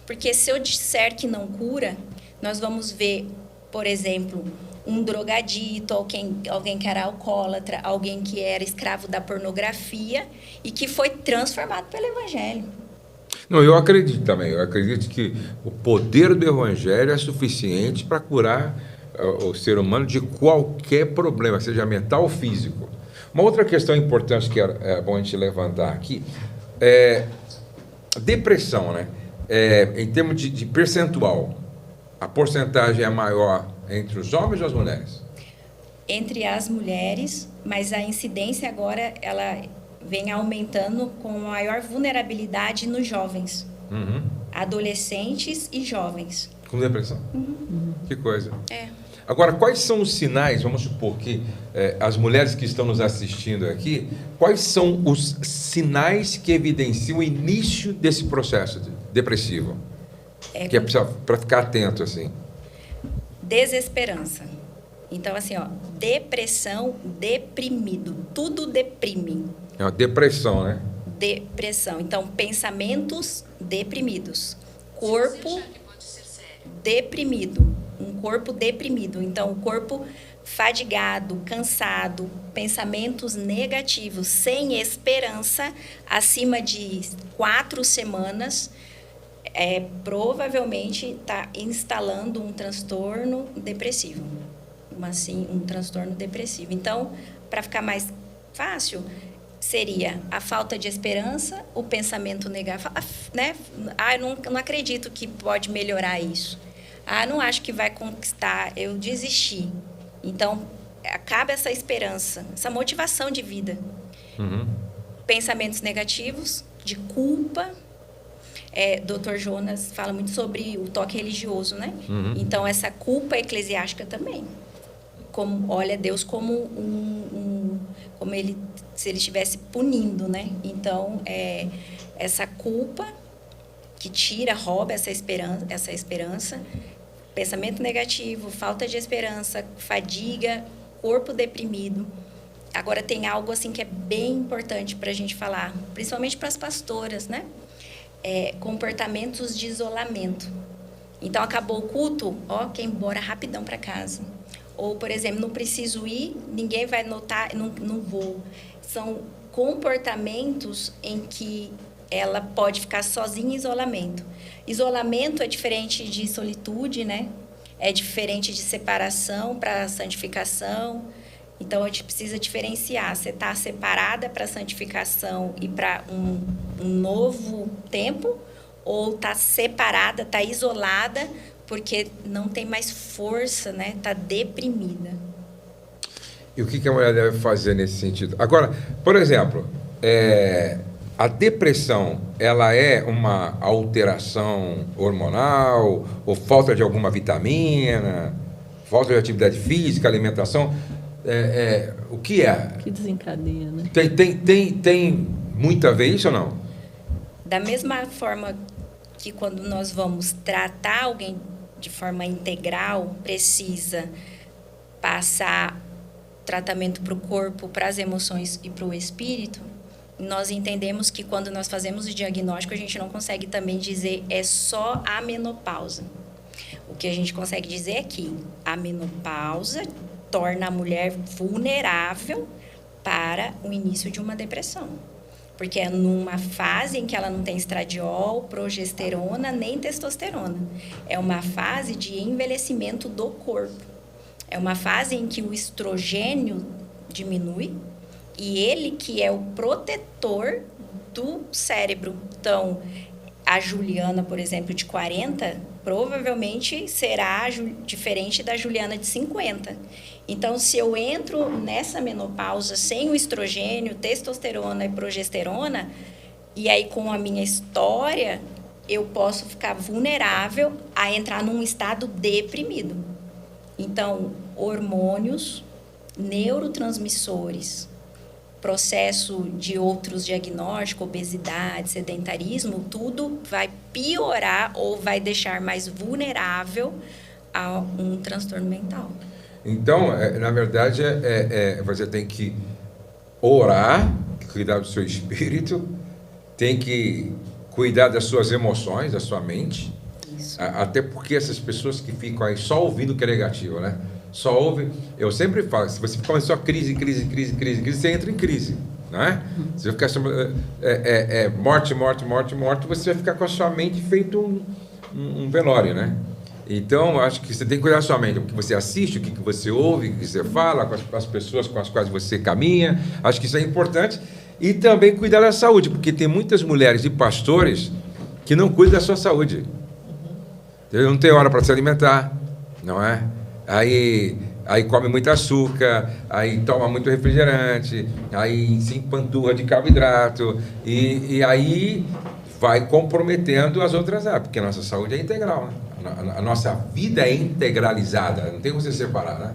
Porque se eu disser que não cura, nós vamos ver, por exemplo, um drogadito, alguém que era alcoólatra, alguém que era escravo da pornografia e que foi transformado pelo Evangelho. Não, eu acredito também. Eu acredito que o poder do Evangelho é suficiente para curar o ser humano de qualquer problema, seja mental ou físico. Uma outra questão importante que é bom a gente levantar aqui é depressão, né? Em termos de percentual, a porcentagem é maior entre os homens ou as mulheres? Entre as mulheres, mas a incidência agora ela vem aumentando com maior vulnerabilidade nos jovens, adolescentes e jovens. Com depressão? Que coisa. É. Agora, quais são os sinais, vamos supor que as mulheres que estão nos assistindo aqui, quais são os sinais que evidenciam o início desse processo depressivo? Que é para ficar atento, assim. Desesperança. Então, assim, depressão, deprimido, tudo deprime. É uma depressão, né? Depressão. Então, pensamentos deprimidos. Corpo deprimido. Um corpo deprimido. Então, o corpo fadigado, cansado, pensamentos negativos, sem esperança, acima de 4 semanas, provavelmente está instalando um transtorno depressivo. Um transtorno depressivo. Então, para ficar mais fácil, seria a falta de esperança, o pensamento negativo, né? Eu não acredito que pode melhorar isso. Não acho que vai conquistar, eu desisti. Então, acaba essa esperança, essa motivação de vida. Pensamentos negativos, de culpa. Dr. Jonas fala muito sobre o toque religioso, né? Então, essa culpa eclesiástica também. Olha Deus como como se ele estivesse punindo, né? Então, essa culpa que rouba essa esperança, pensamento negativo, falta de esperança, fadiga, corpo deprimido. Agora, tem algo assim que é bem importante para a gente falar, principalmente para as pastoras, né? Comportamentos de isolamento. Então, acabou o culto, quer ir embora rapidão para casa. Ou, por exemplo, não preciso ir, ninguém vai notar, não vou. São comportamentos em que ela pode ficar sozinha em isolamento. Isolamento é diferente de solitude, né? É diferente de separação para santificação. Então, a gente precisa diferenciar. Você está separada para santificação e para um novo tempo, ou está separada, está isolada, porque não tem mais força, né? Está deprimida. E o que a mulher deve fazer nesse sentido? Agora, por exemplo, a depressão, ela é uma alteração hormonal, ou falta de alguma vitamina, falta de atividade física, alimentação? O que é? Que desencadeia, né? Tem muito a ver isso ou não? Da mesma forma que quando nós vamos tratar alguém de forma integral, precisa passar tratamento para o corpo, para as emoções e para o espírito, nós entendemos que quando nós fazemos o diagnóstico, a gente não consegue também dizer só a menopausa. O que a gente consegue dizer é que a menopausa torna a mulher vulnerável para o início de uma depressão. Porque é numa fase em que ela não tem estradiol, progesterona, nem testosterona. É uma fase de envelhecimento do corpo. É uma fase em que o estrogênio diminui e ele que é o protetor do cérebro. Então, a Juliana, por exemplo, de 40, provavelmente será diferente da Juliana de 50. Então, se eu entro nessa menopausa sem o estrogênio, testosterona e progesterona, e aí com a minha história, eu posso ficar vulnerável a entrar num estado deprimido. Então, hormônios, neurotransmissores, processo de outros diagnósticos, obesidade, sedentarismo, tudo vai piorar ou vai deixar mais vulnerável a um transtorno mental. Então, na verdade, você tem que orar, cuidar do seu espírito, tem que cuidar das suas emoções, da sua mente. Isso. Até porque essas pessoas que ficam aí só ouvindo o que é negativo, né? Só ouve. Eu sempre falo, se você ficar só crise, você entra em crise, né? Se você ficar morte, você vai ficar com a sua mente feito um velório, né? Então, acho que você tem que cuidar da sua mente, o que você assiste, o que você ouve, o que você fala, com as pessoas com as quais você caminha. Acho que isso é importante. E também cuidar da saúde, porque tem muitas mulheres e pastores que não cuidam da sua saúde. Não tem hora para se alimentar, não é? Aí come muito açúcar, aí toma muito refrigerante, aí se empanturra de carboidrato, e aí vai comprometendo as outras áreas, porque a nossa saúde é integral, né? A nossa vida é integralizada, não tem como você separar, né?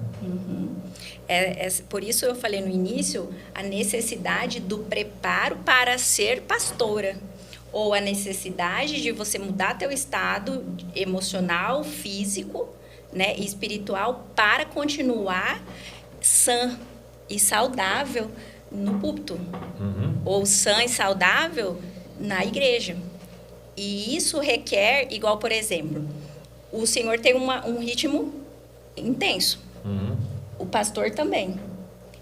Por isso eu falei no início a necessidade do preparo para ser pastora, ou a necessidade de você mudar teu estado emocional, físico, né, e espiritual para continuar sã e saudável no púlpito, ou sã e saudável na igreja. E isso requer, igual, por exemplo, o senhor tem um ritmo intenso, o pastor também.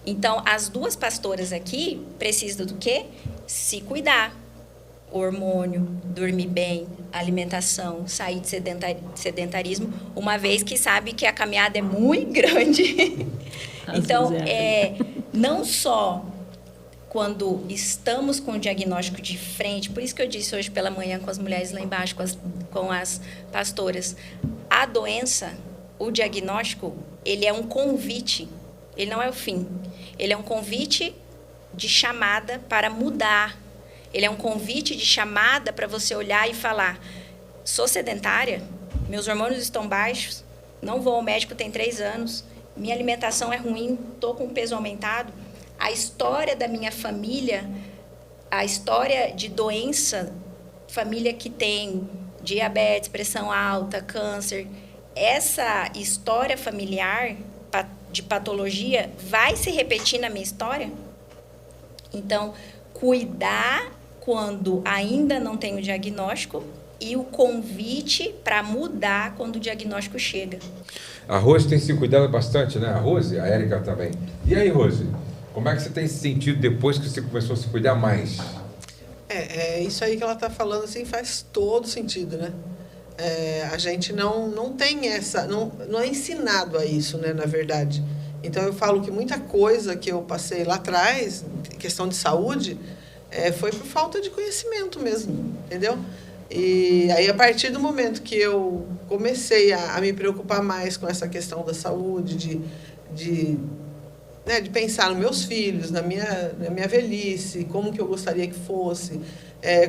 Então, as duas pastoras aqui precisam do quê? Se cuidar. Hormônio, dormir bem, alimentação, sair de sedentarismo, uma vez que sabe que a caminhada é muito grande. Então, não só quando estamos com o diagnóstico de frente, por isso que eu disse hoje pela manhã com as mulheres lá embaixo, com as pastoras, a doença, o diagnóstico, ele é um convite, ele não é o fim. Ele é um convite de chamada para mudar. Ele é um convite de chamada para você olhar e falar: sou sedentária, meus hormônios estão baixos, não vou ao médico tem 3 anos, minha alimentação é ruim, estou com peso aumentado. A história da minha família, a história de doença, família que tem diabetes, pressão alta, câncer, essa história familiar de patologia vai se repetir na minha história? Então, cuidar quando ainda não tem o diagnóstico e o convite para mudar quando o diagnóstico chega. A Rose tem se cuidado bastante, né? A Rose, a Érica também. E aí, Rose, como é que você tem se sentido depois que você começou a se cuidar mais? Isso aí que ela está falando, assim, faz todo sentido, né? A gente não tem essa... Não é ensinado a isso, né, na verdade. Então, eu falo que muita coisa que eu passei lá atrás, questão de saúde, foi por falta de conhecimento mesmo, entendeu? E aí, a partir do momento que eu comecei a me preocupar mais com essa questão da saúde, de pensar nos meus filhos, na minha velhice, como que eu gostaria que fosse,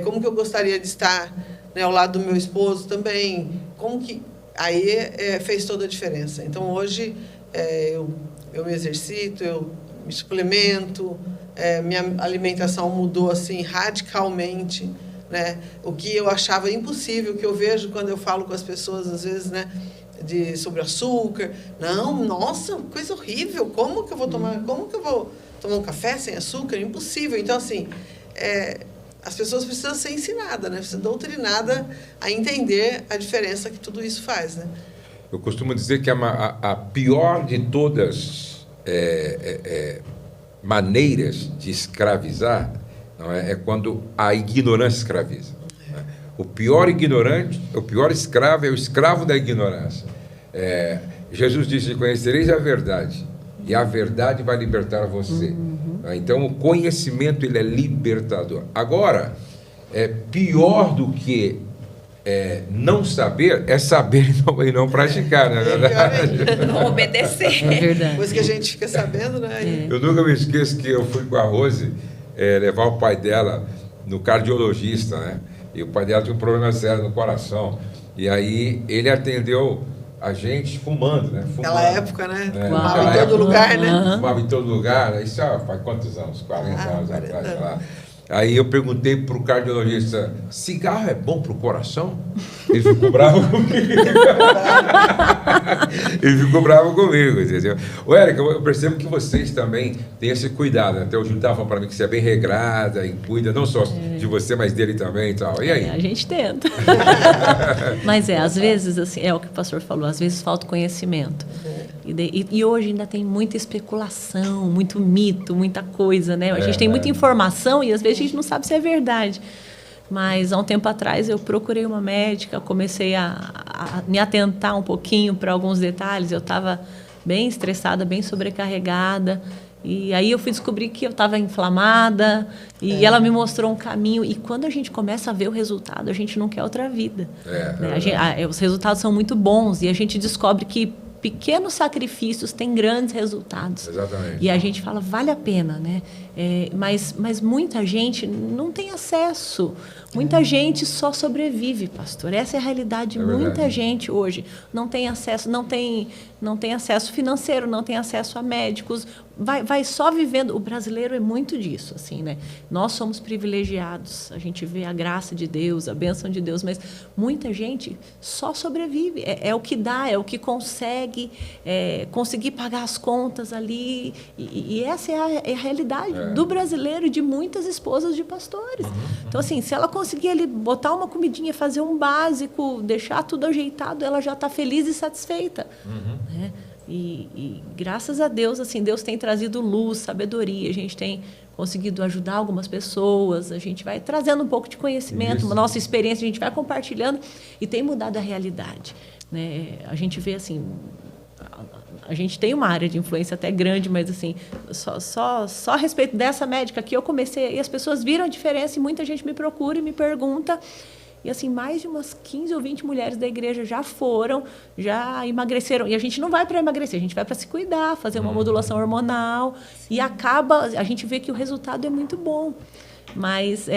como que eu gostaria de estar, né, ao lado do meu esposo também, aí fez toda a diferença. Então, hoje, eu me exercito, eu me suplemento, minha alimentação mudou assim radicalmente, né? O que eu achava impossível, que eu vejo quando eu falo com as pessoas, às vezes, né, sobre açúcar. Não, nossa, coisa horrível, como que eu vou tomar um café sem açúcar? Impossível. Então, assim, as pessoas precisam ser ensinadas, né? Precisam ser doutrinadas a entender a diferença que tudo isso faz, né? Eu costumo dizer que a pior de todas maneiras de escravizar, não é? É quando a ignorância escraviza. Não é? O pior ignorante, o pior escravo é o escravo da ignorância. Jesus disse: conhecereis a verdade, e a verdade vai libertar você. Então, o conhecimento, ele é libertador. Agora, pior do que não saber é saber e não praticar, não é verdade? Não obedecer. É verdade. Depois que a gente fica sabendo, né? Eu nunca me esqueço que eu fui com a Rose levar o pai dela no cardiologista, né? E o pai dela tinha um problema sério no coração. E aí ele atendeu a gente fumando, né? Naquela época, né? Fumava em todo lugar, né? Fumava em todo lugar. Isso faz quantos anos? 40 anos 40 atrás, sei anos. lá. Aí eu perguntei para o cardiologista: cigarro é bom para o coração? Ele ficou bravo comigo. Ele ficou bravo comigo, entendeu? Ô, Érica, eu percebo que vocês também têm esse cuidado. Até o Júlio estava falando para mim que você é bem regrada e cuida não só de você, mas dele também e tal. E aí? A gente tenta. Mas às vezes, assim, é o que o pastor falou, às vezes falta conhecimento. E hoje ainda tem muita especulação, muito mito, muita coisa, né? A gente tem muita informação e às vezes a gente não sabe se é verdade. Mas há um tempo atrás eu procurei uma médica, comecei a me atentar um pouquinho para alguns detalhes. Eu estava bem estressada, bem sobrecarregada. E aí eu fui descobrir que eu estava inflamada e ela me mostrou um caminho. E quando a gente começa a ver o resultado, a gente não quer outra vida. Os resultados são muito bons e a gente descobre que pequenos sacrifícios têm grandes resultados. Exatamente. E a gente fala, vale a pena, né? Mas muita gente não tem acesso. Muita gente só sobrevive, pastor. Essa é a realidade. Muita gente hoje não tem acesso, não tem acesso financeiro, não tem acesso a médicos. Vai só vivendo. O brasileiro é muito disso, assim, né? Nós somos privilegiados. A gente vê a graça de Deus, a bênção de Deus, mas muita gente só sobrevive. É o que dá, é o que consegue, conseguir pagar as contas ali. E essa é a realidade do brasileiro e de muitas esposas de pastores. Então, assim, se ela conseguir ali botar uma comidinha, fazer um básico, deixar tudo ajeitado, ela já está feliz e satisfeita. Né? E graças a Deus, assim, Deus tem trazido luz, sabedoria. A gente tem conseguido ajudar algumas pessoas, a gente vai trazendo um pouco de conhecimento, uma nossa experiência, a gente vai compartilhando e tem mudado a realidade. Né? A gente vê, assim, a gente tem uma área de influência até grande, mas assim, só a respeito dessa médica que eu comecei, e as pessoas viram a diferença e muita gente me procura e me pergunta. E assim, mais de umas 15 ou 20 mulheres da igreja já emagreceram. E a gente não vai para emagrecer, a gente vai para se cuidar, fazer uma modulação hormonal. E a gente vê que o resultado é muito bom. Mas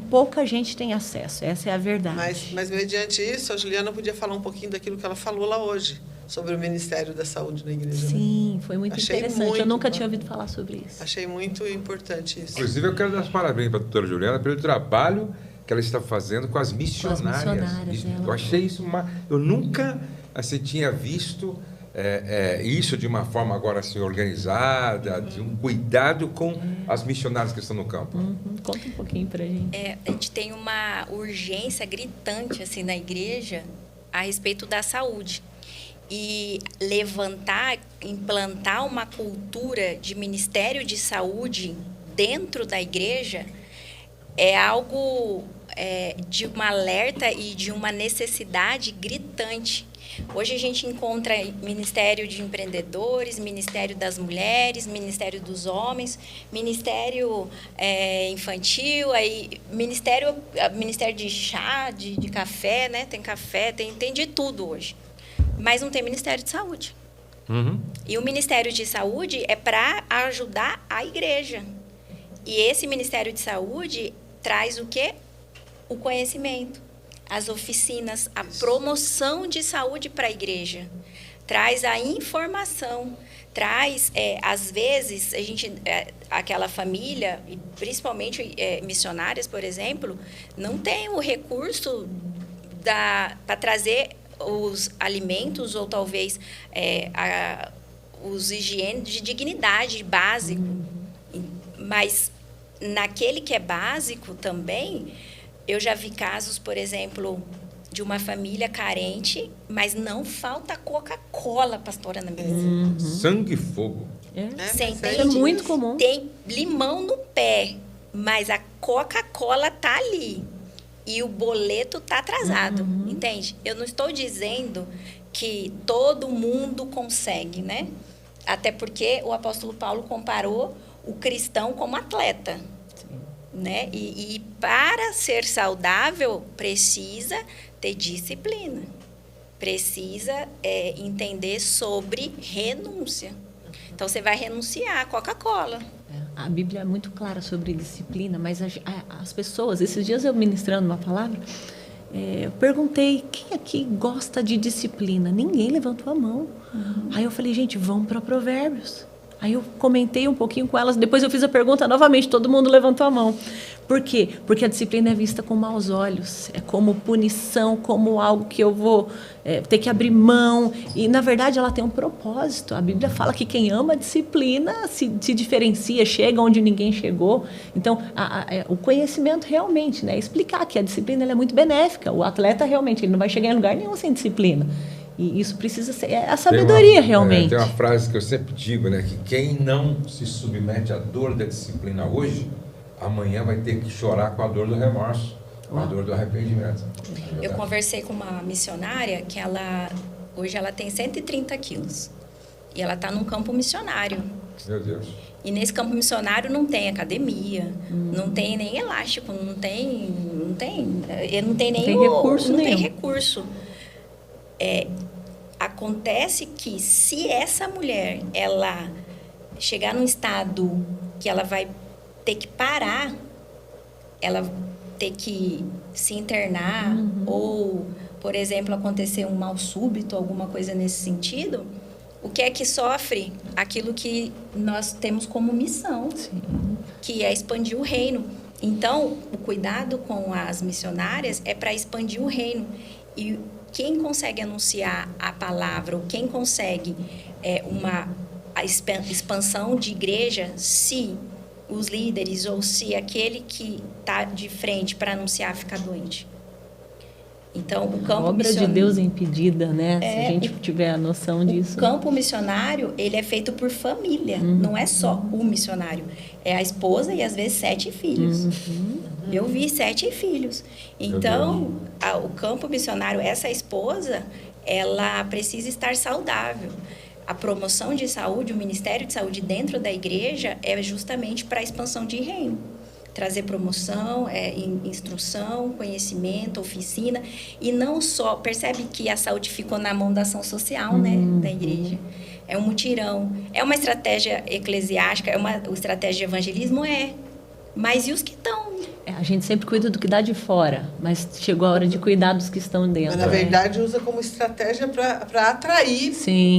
pouca gente tem acesso, essa é a verdade. Mas mediante isso, a Juliana podia falar um pouquinho daquilo que ela falou lá hoje, sobre o Ministério da Saúde na igreja. Sim, foi muito interessante. Eu nunca tinha ouvido falar sobre isso. Achei muito importante isso. Inclusive, eu quero dar os parabéns para a doutora Juliana pelo trabalho que ela está fazendo com as missionárias. Eu achei isso eu nunca assim, tinha visto isso de uma forma agora assim, organizada, de um cuidado com as missionárias que estão no campo. Conta um pouquinho para a gente. A gente tem uma urgência gritante assim, na igreja a respeito da saúde. E implantar uma cultura de ministério de saúde dentro da igreja é algo de um alerta e de uma necessidade gritante. Hoje a gente encontra Ministério de Empreendedores, Ministério das Mulheres, Ministério dos Homens, Ministério Infantil, aí Ministério de chá, de café, né? Tem café, tem de tudo hoje. Mas não tem Ministério de Saúde. E o Ministério de Saúde é para ajudar a igreja. E esse Ministério de Saúde traz o quê? O conhecimento, as oficinas, a promoção de saúde para a igreja. Traz a informação, traz, às vezes, aquela família, e principalmente missionárias, por exemplo, não tem o recurso para trazer os alimentos ou talvez os higienes de dignidade básico. Mas naquele que é básico também, eu já vi casos, por exemplo, de uma família carente, mas não falta Coca-Cola, pastora, na mesa. Sangue e fogo. Você mas entende? É muito comum. Tem limão no pé, mas a Coca-Cola tá ali. E o boleto tá atrasado, entende? Eu não estou dizendo que todo mundo consegue, né? Até porque o apóstolo Paulo comparou o cristão como atleta. Né? E para ser saudável, precisa ter disciplina. Precisa entender sobre renúncia. Então, você vai renunciar à Coca-Cola. A Bíblia é muito clara sobre disciplina, mas as pessoas... Esses dias eu ministrando uma palavra, eu perguntei, quem aqui gosta de disciplina? Ninguém levantou a mão. Aí eu falei, gente, vamos para Provérbios. Aí eu comentei um pouquinho com elas, depois eu fiz a pergunta novamente, todo mundo levantou a mão. Por quê? Porque a disciplina é vista com maus olhos, é como punição, como algo que eu vou ter que abrir mão. E, na verdade, ela tem um propósito. A Bíblia fala que quem ama a disciplina se diferencia, chega onde ninguém chegou. Então, o conhecimento realmente, né, explicar que a disciplina ela é muito benéfica. O atleta, realmente, ele não vai chegar em lugar nenhum sem disciplina. E isso precisa ser a sabedoria, realmente. Tem uma frase que eu sempre digo, né? Que quem não se submete à dor da disciplina hoje, amanhã vai ter que chorar com a dor do remorso, com a dor do arrependimento. Eu conversei com uma missionária que hoje ela tem 130 quilos. E ela está num campo missionário. Meu Deus. E nesse campo missionário não tem academia, não tem nem elástico, não tem nem recurso não nenhum. tem recurso. Acontece que se essa mulher ela chegar num estado que ela vai ter que parar, ela ter que se internar ou, por exemplo, acontecer um mal súbito, alguma coisa nesse sentido, o que é que sofre? Aquilo que nós temos como missão, que é expandir o reino. Então, o cuidado com as missionárias é para expandir o reino. E quem consegue anunciar a palavra, ou quem consegue a expansão de igreja, se os líderes ou se aquele que está de frente para anunciar ficar doente. Então, o campo a obra de Deus é impedida, né? Se a gente tiver a noção disso. O campo missionário, ele é feito por família. Não é só o missionário. É a esposa e, às vezes, 7 filhos. Eu vi 7 filhos. Então, o campo missionário, essa esposa, ela precisa estar saudável. A promoção de saúde, o Ministério de Saúde dentro da igreja é justamente para a expansão de reino. Trazer promoção, instrução, conhecimento, oficina. E não só... Percebe que a saúde ficou na mão da ação social, né, da igreja. É um mutirão. É uma estratégia eclesiástica, é uma estratégia de evangelismo? Mas e os que estão? A gente sempre cuida do que dá de fora, mas chegou a hora de cuidar dos que estão dentro. Mas, na verdade, usa como estratégia para atrair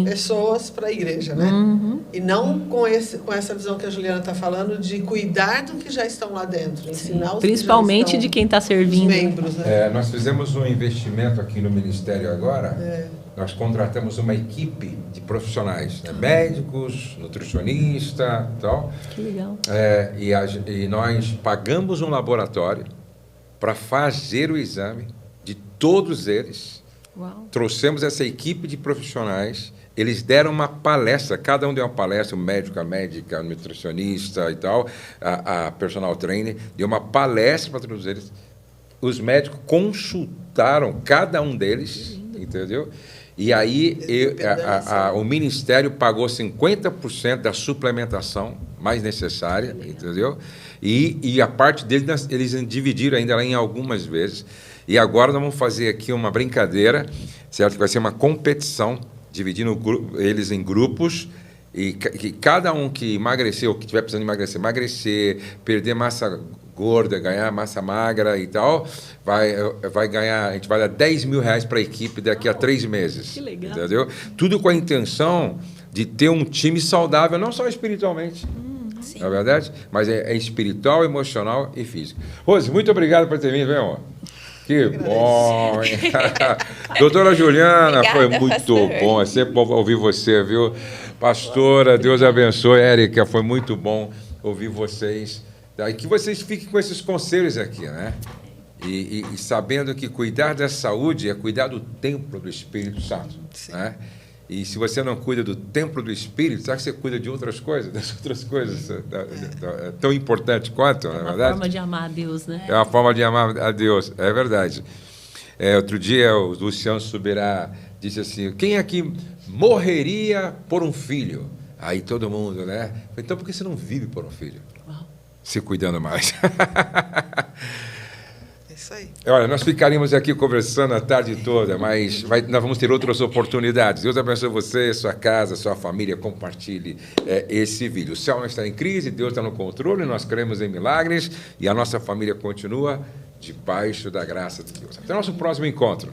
pessoas para a igreja, né? E não com essa visão que a Juliana está falando de cuidar do que já estão lá dentro, ensinar os principalmente que já estão, de quem está servindo. Os membros, né? Nós fizemos um investimento aqui no Ministério agora. Nós contratamos uma equipe de profissionais, né? Médicos, nutricionista e tal. Que legal. E nós pagamos um laboratório para fazer o exame de todos eles. Uau. Trouxemos essa equipe de profissionais, eles deram uma palestra, cada um deu uma palestra, o médico, a médica, o nutricionista e tal, a personal trainer, deu uma palestra para todos eles. Os médicos consultaram cada um deles, entendeu? E aí o Ministério pagou 50% da suplementação mais necessária, entendeu? E a parte deles, eles dividiram ainda lá em algumas vezes. E agora nós vamos fazer aqui uma brincadeira, certo? Que vai ser uma competição, dividindo eles em grupos, e cada um que emagrecer, ou que estiver precisando emagrecer, perder massa gorda, ganhar massa magra e tal, vai ganhar, a gente vai dar R$10 mil para a equipe daqui a 3 meses. Que legal. Entendeu? Tudo com a intenção de ter um time saudável, não só espiritualmente, não é verdade? Mas é espiritual, emocional e físico. Rose, muito obrigado por ter vindo, meu amor. Que bom! Doutora Juliana, obrigada, foi muito pastor. Bom, é sempre bom ouvir você, viu? Pastora, Deus abençoe. Érica, foi muito bom ouvir vocês. E que vocês fiquem com esses conselhos aqui, né? E sabendo que cuidar da saúde é cuidar do templo do Espírito Santo, né? E se você não cuida do templo do Espírito, será que você cuida de outras coisas? Das outras coisas? É tão importante quanto, na verdade? É uma forma de amar a Deus, né? É uma forma de amar a Deus, é verdade. Outro dia, o Luciano Subirá disse assim, quem aqui morreria por um filho? Aí todo mundo, né? Então, por que você não vive por um filho? Uau. Se cuidando mais. Isso aí. Olha, nós ficaríamos aqui conversando a tarde toda, mas nós vamos ter outras oportunidades. Deus abençoe você, sua casa, sua família. Compartilhe esse vídeo. O céu não está em crise, Deus está no controle, nós cremos em milagres e a nossa família continua debaixo da graça de Deus. Até o nosso próximo encontro.